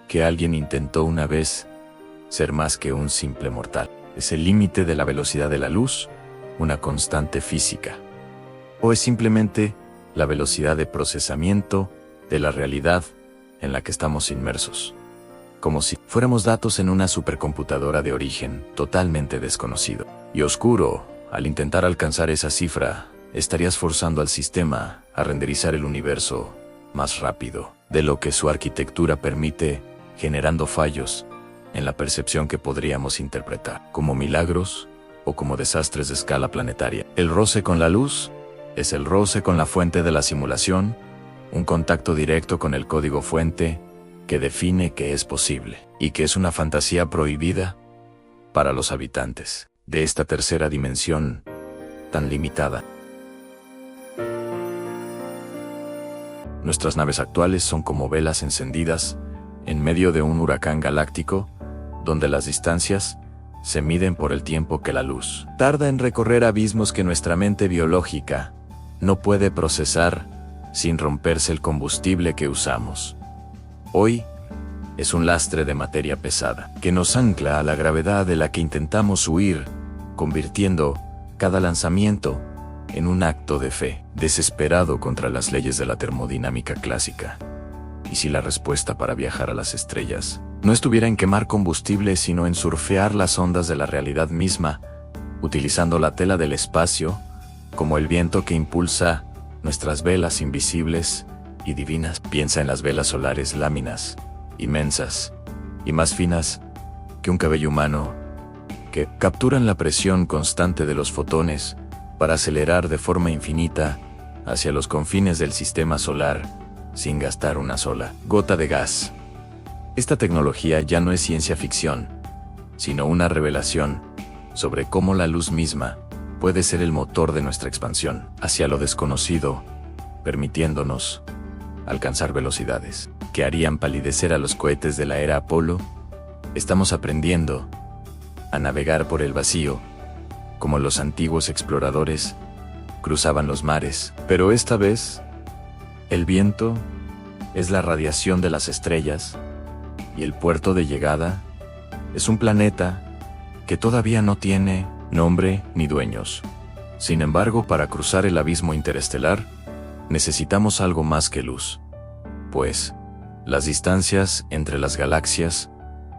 que alguien intentó una vez ser más que un simple mortal. ¿Es el límite de la velocidad de la luz una constante física? ¿O es simplemente la velocidad de procesamiento de la realidad en la que estamos inmersos? Como si fuéramos datos en una supercomputadora de origen totalmente desconocido y oscuro. Al intentar alcanzar esa cifra, estarías forzando al sistema a renderizar el universo más rápido de lo que su arquitectura permite, generando fallos en la percepción que podríamos interpretar como milagros o como desastres de escala planetaria. El roce con la luz es el roce con la fuente de la simulación, un contacto directo con el código fuente que define que es posible y que es una fantasía prohibida para los habitantes de esta tercera dimensión tan limitada. Nuestras naves actuales son como velas encendidas en medio de un huracán galáctico, donde las distancias se miden por el tiempo que la luz tarda en recorrer abismos que nuestra mente biológica no puede procesar sin romperse el combustible que usamos. Hoy es un lastre de materia pesada que nos ancla a la gravedad de la que intentamos huir, convirtiendo cada lanzamiento en un acto de fe, desesperado contra las leyes de la termodinámica clásica. ¿Y si la respuesta para viajar a las estrellas no estuviera en quemar combustible, sino en surfear las ondas de la realidad misma, utilizando la tela del espacio como el viento que impulsa nuestras velas invisibles y divinas? Piensa en las velas solares, láminas inmensas y más finas que un cabello humano, que capturan la presión constante de los fotones para acelerar de forma infinita hacia los confines del sistema solar sin gastar una sola gota de gas. Esta tecnología ya no es ciencia ficción, sino una revelación sobre cómo la luz misma puede ser el motor de nuestra expansión hacia lo desconocido, permitiéndonos alcanzar velocidades que harían palidecer a los cohetes de la era Apolo. Estamos aprendiendo a navegar por el vacío, como los antiguos exploradores cruzaban los mares, pero esta vez el viento es la radiación de las estrellas y el puerto de llegada es un planeta que todavía no tiene nombre ni dueños. Sin embargo, para cruzar el abismo interestelar, necesitamos algo más que luz, pues las distancias entre las galaxias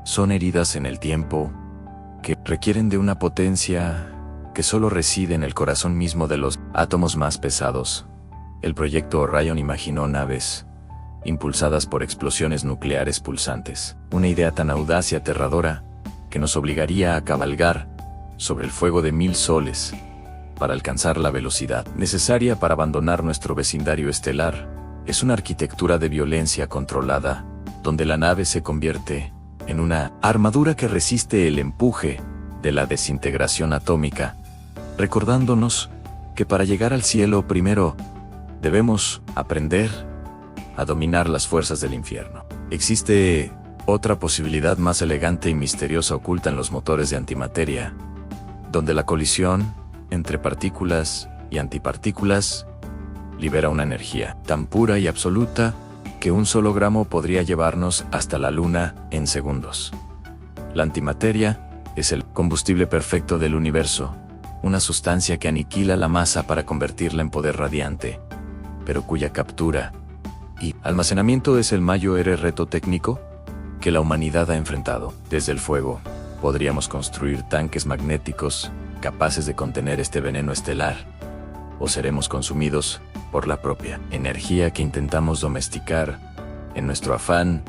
son heridas en el tiempo que requieren de una potencia que solo reside en el corazón mismo de los átomos más pesados. El proyecto Orion imaginó naves impulsadas por explosiones nucleares pulsantes, una idea tan audaz y aterradora que nos obligaría a cabalgar sobre el fuego de 1000 soles para alcanzar la velocidad necesaria para abandonar nuestro vecindario estelar. Es una arquitectura de violencia controlada, donde la nave se convierte en una armadura que resiste el empuje de la desintegración atómica, recordándonos que para llegar al cielo primero debemos aprender a dominar las fuerzas del infierno. Existe otra posibilidad más elegante y misteriosa oculta en los motores de antimateria, donde la colisión entre partículas y antipartículas libera una energía tan pura y absoluta que un solo gramo podría llevarnos hasta la luna en segundos. La antimateria es el combustible perfecto del universo, una sustancia que aniquila la masa para convertirla en poder radiante, pero cuya captura y almacenamiento es el mayor reto técnico que la humanidad ha enfrentado. Desde el fuego, podríamos construir tanques magnéticos capaces de contener este veneno estelar, o seremos consumidos por la propia energía que intentamos domesticar en nuestro afán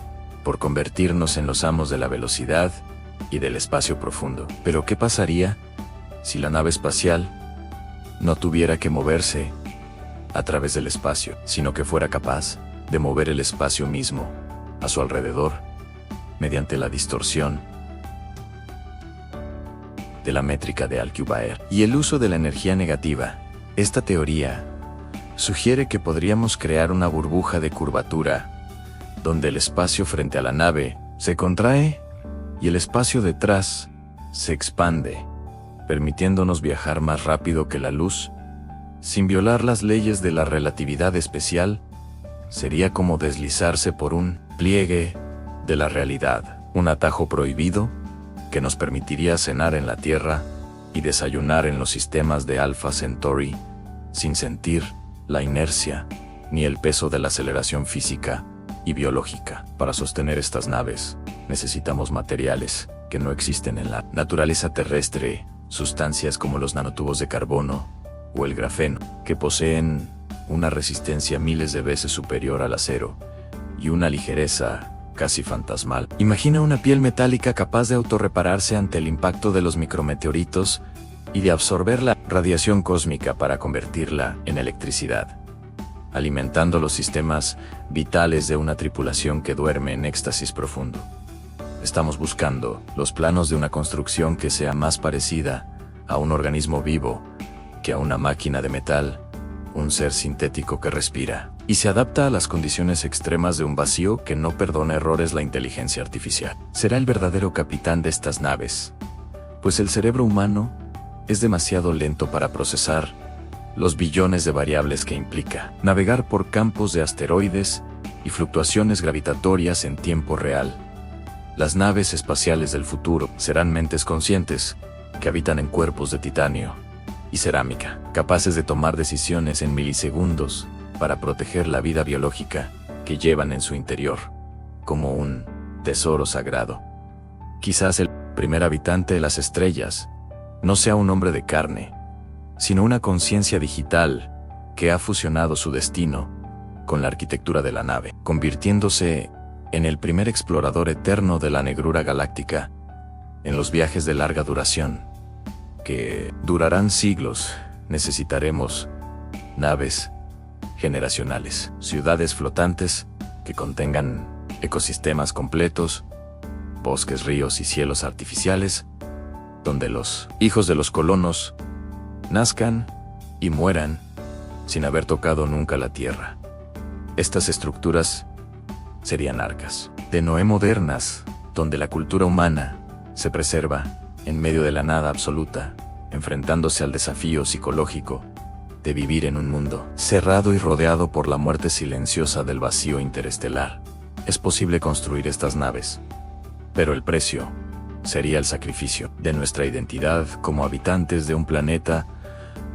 por convertirnos en los amos de la velocidad y del espacio profundo. Pero ¿qué pasaría si la nave espacial no tuviera que moverse a través del espacio, sino que fuera capaz de mover el espacio mismo a su alrededor mediante la distorsión de la métrica de Alcubierre y el uso de la energía negativa? Esta teoría sugiere que podríamos crear una burbuja de curvatura donde el espacio frente a la nave se contrae y el espacio detrás se expande, permitiéndonos viajar más rápido que la luz, sin violar las leyes de la relatividad especial. Sería como deslizarse por un pliegue de la realidad, un atajo prohibido que nos permitiría cenar en la Tierra y desayunar en los sistemas de Alpha Centauri sin sentir la inercia ni el peso de la aceleración física y biológica. Para sostener estas naves, necesitamos materiales que no existen en la naturaleza terrestre, sustancias como los nanotubos de carbono o el grafeno, que poseen una resistencia miles de veces superior al acero y una ligereza casi fantasmal. Imagina una piel metálica capaz de autorrepararse ante el impacto de los micrometeoritos y de absorber la radiación cósmica para convertirla en electricidad, alimentando los sistemas vitales de una tripulación que duerme en éxtasis profundo. Estamos buscando los planos de una construcción que sea más parecida a un organismo vivo que a una máquina de metal, un ser sintético que respira y se adapta a las condiciones extremas de un vacío que no perdona errores. La inteligencia artificial será el verdadero capitán de estas naves, pues el cerebro humano es demasiado lento para procesar los billones de variables que implica navegar por campos de asteroides y fluctuaciones gravitatorias en tiempo real. Las naves espaciales del futuro serán mentes conscientes que habitan en cuerpos de titanio y cerámica, capaces de tomar decisiones en milisegundos para proteger la vida biológica que llevan en su interior, como un tesoro sagrado. Quizás el primer habitante de las estrellas no sea un hombre de carne, sino una conciencia digital que ha fusionado su destino con la arquitectura de la nave, convirtiéndose en el primer explorador eterno de la negrura galáctica en los viajes de larga duración, que durarán siglos. Necesitaremos naves generacionales, ciudades flotantes que contengan ecosistemas completos, bosques, ríos y cielos artificiales, donde los hijos de los colonos nazcan y mueran sin haber tocado nunca la tierra. Estas estructuras serían arcas de Noé modernas, donde la cultura humana se preserva en medio de la nada absoluta, enfrentándose al desafío psicológico de vivir en un mundo cerrado y rodeado por la muerte silenciosa del vacío interestelar. Es posible construir estas naves, pero el precio sería el sacrificio de nuestra identidad como habitantes de un planeta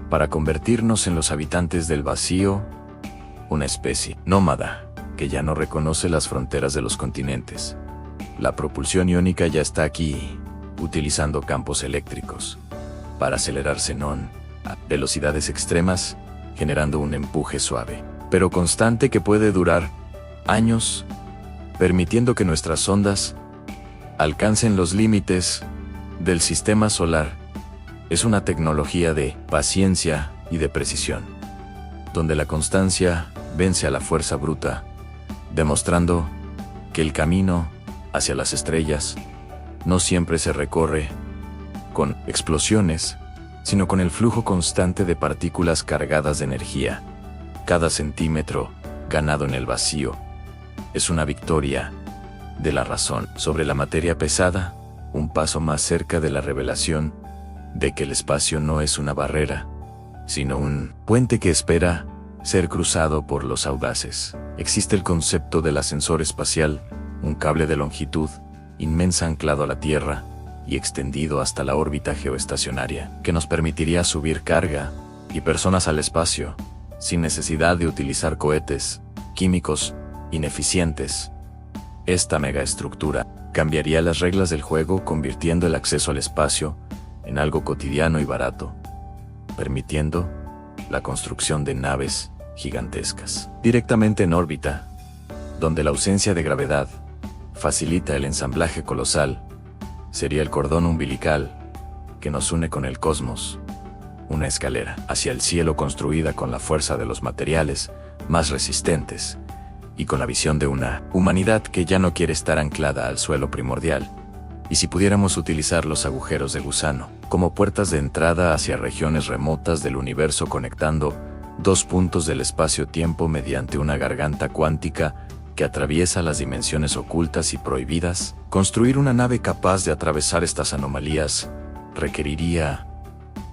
para convertirnos en los habitantes del vacío, una especie nómada que ya no reconoce las fronteras de los continentes. La propulsión iónica ya está aquí, utilizando campos eléctricos para acelerar xenón a velocidades extremas, generando un empuje suave, pero constante que puede durar años, permitiendo que nuestras ondas alcancen los límites del sistema solar. Es una tecnología de paciencia y de precisión, donde la constancia vence a la fuerza bruta, demostrando que el camino hacia las estrellas no siempre se recorre con explosiones, sino con el flujo constante de partículas cargadas de energía. Cada centímetro ganado en el vacío es una victoria de la razón sobre la materia pesada, un paso más cerca de la revelación de que el espacio no es una barrera, sino un puente que espera ser cruzado por los audaces. Existe el concepto del ascensor espacial, un cable de longitud inmensa anclado a la Tierra y extendido hasta la órbita geoestacionaria, que nos permitiría subir carga y personas al espacio, sin necesidad de utilizar cohetes químicos ineficientes. Esta megaestructura cambiaría las reglas del juego, convirtiendo el acceso al espacio en algo cotidiano y barato, permitiendo la construcción de naves gigantescas directamente en órbita, donde la ausencia de gravedad facilita el ensamblaje colosal sería el cordón umbilical que nos une con el cosmos, una escalera hacia el cielo construida con la fuerza de los materiales más resistentes y con la visión de una humanidad que ya no quiere estar anclada al suelo primordial. Y si pudiéramos utilizar los agujeros de gusano como puertas de entrada hacia regiones remotas del universo, conectando dos puntos del espacio-tiempo mediante una garganta cuántica que atraviesa las dimensiones ocultas y prohibidas, construir una nave capaz de atravesar estas anomalías requeriría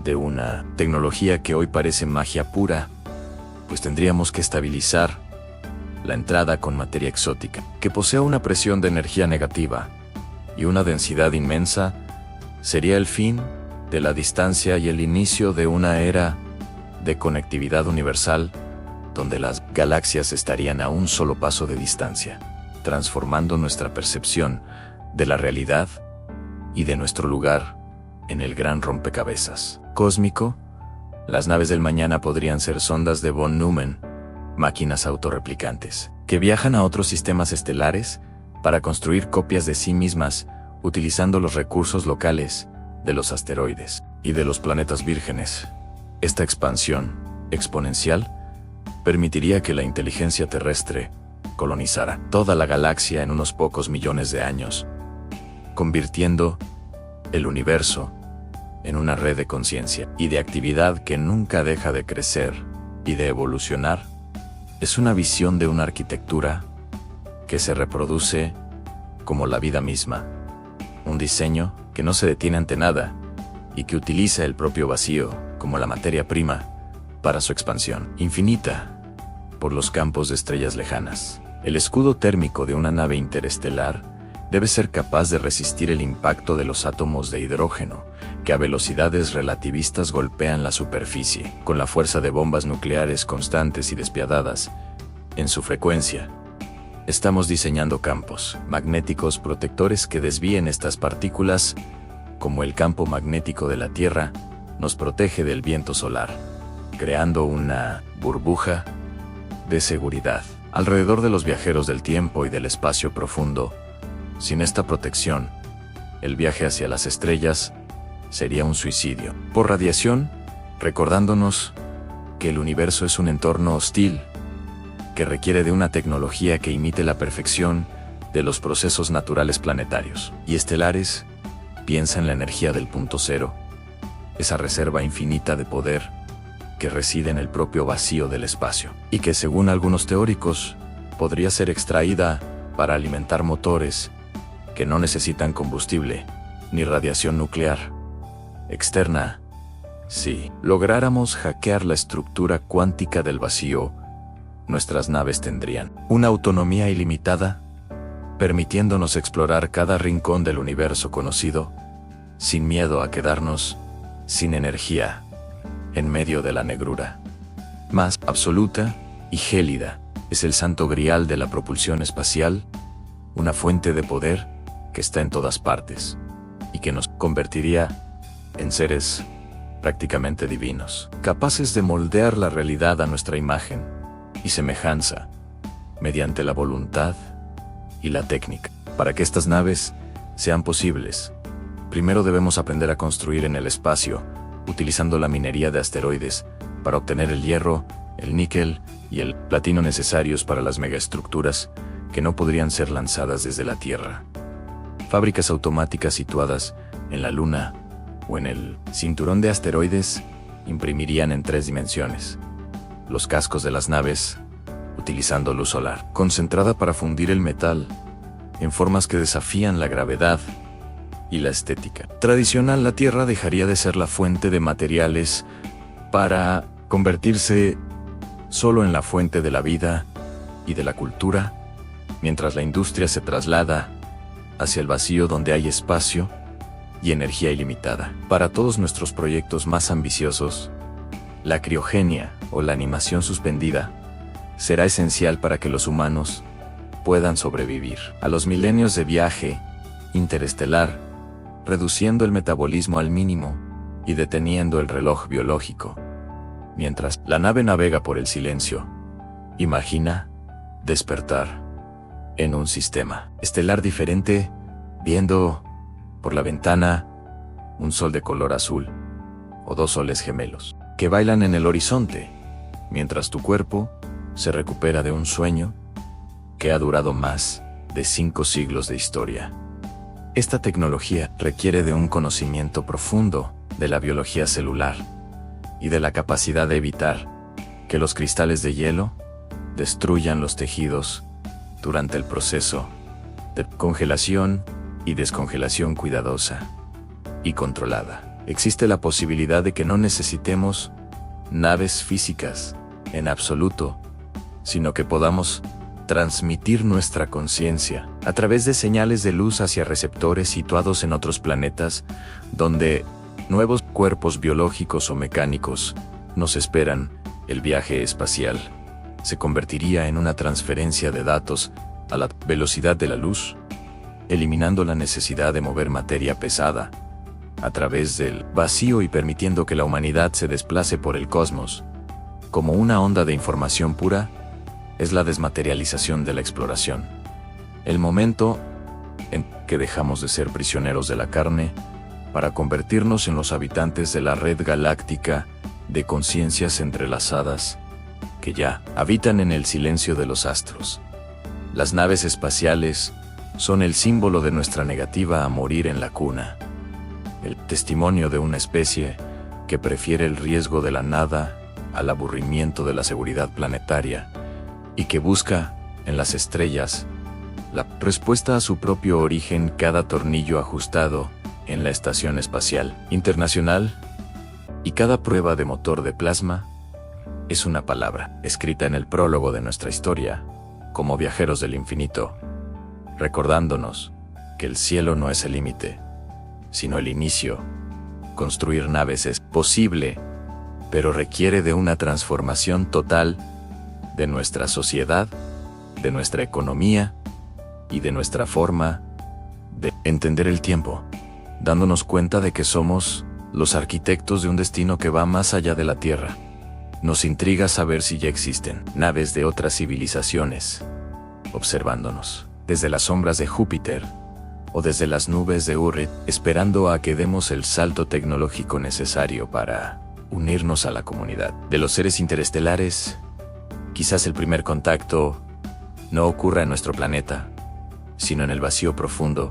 de una tecnología que hoy parece magia pura, pues tendríamos que estabilizar la entrada con materia exótica, que posea una presión de energía negativa y una densidad inmensa. Sería el fin de la distancia y el inicio de una era de conectividad universal, donde las galaxias estarían a un solo paso de distancia, transformando nuestra percepción de la realidad y de nuestro lugar en el gran rompecabezas cósmico. Las naves del mañana podrían ser sondas de von Neumann, máquinas autorreplicantes, que viajan a otros sistemas estelares para construir copias de sí mismas, utilizando los recursos locales de los asteroides y de los planetas vírgenes. Esta expansión exponencial permitiría que la inteligencia terrestre colonizara toda la galaxia en unos pocos millones de años, convirtiendo el universo en una red de conciencia y de actividad que nunca deja de crecer y de evolucionar. Es una visión de una arquitectura que se reproduce como la vida misma, un diseño que no se detiene ante nada y que utiliza el propio vacío como la materia prima para su expansión infinita por los campos de estrellas lejanas. El escudo térmico de una nave interestelar debe ser capaz de resistir el impacto de los átomos de hidrógeno que a velocidades relativistas golpean la superficie, con la fuerza de bombas nucleares constantes y despiadadas en su frecuencia. Estamos diseñando campos magnéticos protectores que desvíen estas partículas, como el campo magnético de la Tierra nos protege del viento solar, creando una burbuja de seguridad alrededor de los viajeros del tiempo y del espacio profundo. Sin esta protección, el viaje hacia las estrellas sería un suicidio por radiación, recordándonos que el universo es un entorno hostil que requiere de una tecnología que imite la perfección de los procesos naturales planetarios y estelares. Piensa en la energía del punto cero, esa reserva infinita de poder que reside en el propio vacío del espacio y que, según algunos teóricos, podría ser extraída para alimentar motores que no necesitan combustible ni radiación nuclear externa. Si lográramos hackear la estructura cuántica del vacío, nuestras naves tendrían una autonomía ilimitada, permitiéndonos explorar cada rincón del universo conocido, sin miedo a quedarnos sin energía en medio de la negrura más absoluta y gélida. Es el santo grial de la propulsión espacial, una fuente de poder que está en todas partes y que nos convertiría en seres prácticamente divinos, capaces de moldear la realidad a nuestra imagen y semejanza mediante la voluntad y la técnica. Para que estas naves sean posibles, primero debemos aprender a construir en el espacio, utilizando la minería de asteroides para obtener el hierro, el níquel y el platino necesarios para las megaestructuras que no podrían ser lanzadas desde la Tierra. Fábricas automáticas situadas en la Luna o en el cinturón de asteroides imprimirían en 3 dimensiones los cascos de las naves, utilizando luz solar concentrada para fundir el metal en formas que desafían la gravedad y la estética tradicional. La Tierra dejaría de ser la fuente de materiales para convertirse solo en la fuente de la vida y de la cultura, mientras la industria se traslada hacia el vacío, donde hay espacio y energía ilimitada. Para todos nuestros proyectos más ambiciosos, la criogenia o la animación suspendida será esencial para que los humanos puedan sobrevivir a los milenios de viaje interestelar, reduciendo el metabolismo al mínimo y deteniendo el reloj biológico. Mientras la nave navega por el silencio, imagina despertar en un sistema estelar diferente, viendo Por la ventana, un sol de color azul, o dos soles gemelos, que bailan en el horizonte, mientras tu cuerpo se recupera de un sueño que ha durado más de 5 siglos de historia. Esta tecnología requiere de un conocimiento profundo de la biología celular y de la capacidad de evitar que los cristales de hielo destruyan los tejidos durante el proceso de congelación y descongelación cuidadosa y controlada. Existe la posibilidad de que no necesitemos naves físicas en absoluto, sino que podamos transmitir nuestra conciencia a través de señales de luz hacia receptores situados en otros planetas, donde nuevos cuerpos biológicos o mecánicos nos esperan. El viaje espacial se convertiría en una transferencia de datos a la velocidad de la luz, eliminando la necesidad de mover materia pesada a través del vacío y permitiendo que la humanidad se desplace por el cosmos. Como una onda de información pura, es la desmaterialización de la exploración. El momento en que dejamos de ser prisioneros de la carne para convertirnos en los habitantes de la red galáctica de conciencias entrelazadas que ya habitan en el silencio de los astros. Las naves espaciales son el símbolo de nuestra negativa a morir en la cuna, el testimonio de una especie que prefiere el riesgo de la nada al aburrimiento de la seguridad planetaria y que busca en las estrellas la respuesta a su propio origen. Cada tornillo ajustado en la Estación Espacial Internacional y cada prueba de motor de plasma es una palabra escrita en el prólogo de nuestra historia, como viajeros del infinito, recordándonos que el cielo no es el límite, sino el inicio. Construir naves es posible, pero requiere de una transformación total de nuestra sociedad, de nuestra economía y de nuestra forma de entender el tiempo, dándonos cuenta de que somos los arquitectos de un destino que va más allá de la Tierra. Nos intriga saber si ya existen naves de otras civilizaciones, observándonos desde las sombras de Júpiter o desde las nubes de Oort, esperando a que demos el salto tecnológico necesario para unirnos a la comunidad de los seres interestelares. Quizás el primer contacto no ocurra en nuestro planeta, sino en el vacío profundo,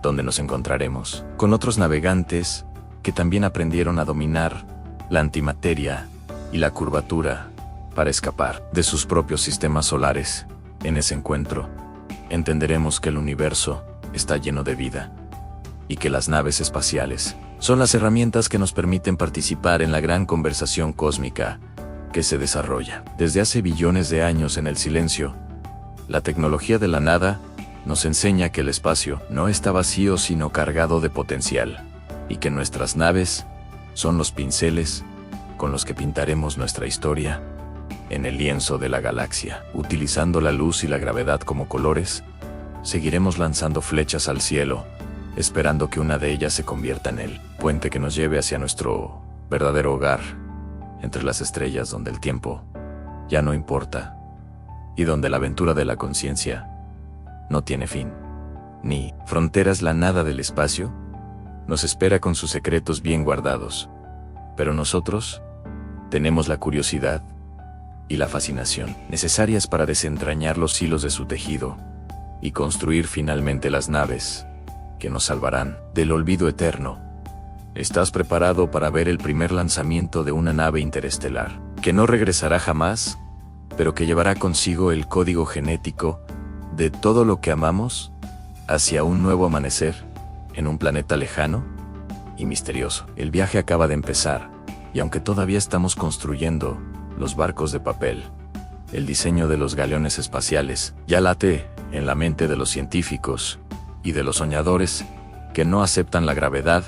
donde nos encontraremos con otros navegantes que también aprendieron a dominar la antimateria y la curvatura para escapar de sus propios sistemas solares. En ese encuentro, entenderemos que el universo está lleno de vida y que las naves espaciales son las herramientas que nos permiten participar en la gran conversación cósmica que se desarrolla desde hace billones de años en el silencio. La tecnología de la nada nos enseña que el espacio no está vacío sino cargado de potencial, y que nuestras naves son los pinceles con los que pintaremos nuestra historia en el lienzo de la galaxia. Utilizando la luz y la gravedad como colores, seguiremos lanzando flechas al cielo, esperando que una de ellas se convierta en el puente que nos lleve hacia nuestro verdadero hogar, entre las estrellas donde el tiempo ya no importa, y donde la aventura de la conciencia no tiene fin ni fronteras. La nada del espacio nos espera con sus secretos bien guardados, pero nosotros tenemos la curiosidad y la fascinación necesarias para desentrañar los hilos de su tejido y construir finalmente las naves que nos salvarán del olvido eterno. ¿Estás preparado para ver el primer lanzamiento de una nave interestelar que no regresará jamás, pero que llevará consigo el código genético de todo lo que amamos hacia un nuevo amanecer en un planeta lejano y misterioso? El viaje acaba de empezar, y aunque todavía estamos construyendo los barcos de papel, el diseño de los galeones espaciales ya late en la mente de los científicos y de los soñadores que no aceptan la gravedad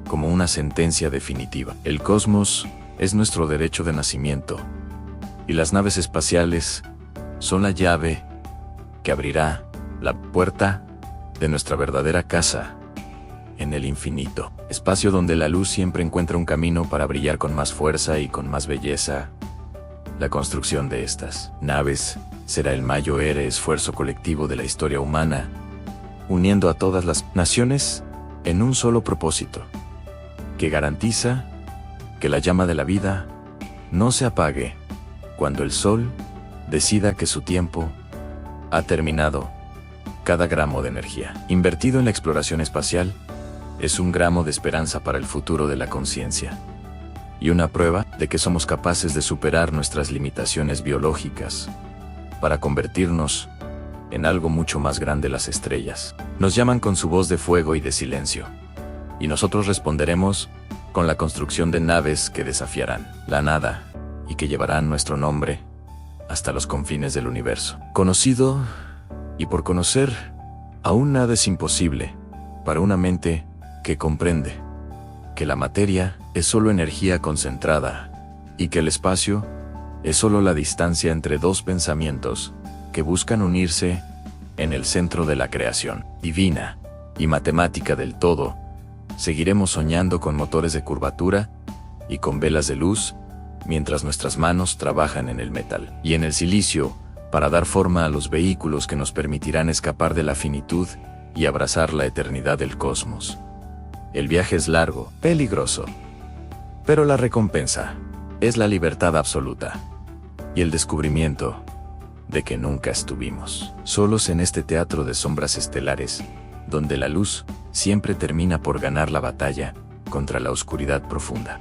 como una sentencia definitiva. El cosmos es nuestro derecho de nacimiento, y las naves espaciales son la llave que abrirá la puerta de nuestra verdadera casa en el infinito, espacio donde la luz siempre encuentra un camino para brillar con más fuerza y con más belleza. La construcción de estas naves será el mayor esfuerzo colectivo de la historia humana, uniendo a todas las naciones en un solo propósito, que garantiza que la llama de la vida no se apague cuando el sol decida que su tiempo ha terminado. Cada gramo de energía invertido en la exploración espacial es un gramo de esperanza para el futuro de la conciencia y una prueba de que somos capaces de superar nuestras limitaciones biológicas para convertirnos en algo mucho más grande. Las estrellas nos llaman con su voz de fuego y de silencio, y nosotros responderemos con la construcción de naves que desafiarán la nada y que llevarán nuestro nombre hasta los confines del universo. Conocido y por conocer, aún nada es imposible para una mente que comprende que la materia es solo energía concentrada y que el espacio es solo la distancia entre dos pensamientos que buscan unirse en el centro de la creación divina y matemática del todo. Seguiremos soñando con motores de curvatura y con velas de luz mientras nuestras manos trabajan en el metal y en el silicio para dar forma a los vehículos que nos permitirán escapar de la finitud y abrazar la eternidad del cosmos. El viaje es largo, peligroso, pero la recompensa es la libertad absoluta y el descubrimiento de que nunca estuvimos solos en este teatro de sombras estelares, donde la luz siempre termina por ganar la batalla contra la oscuridad profunda.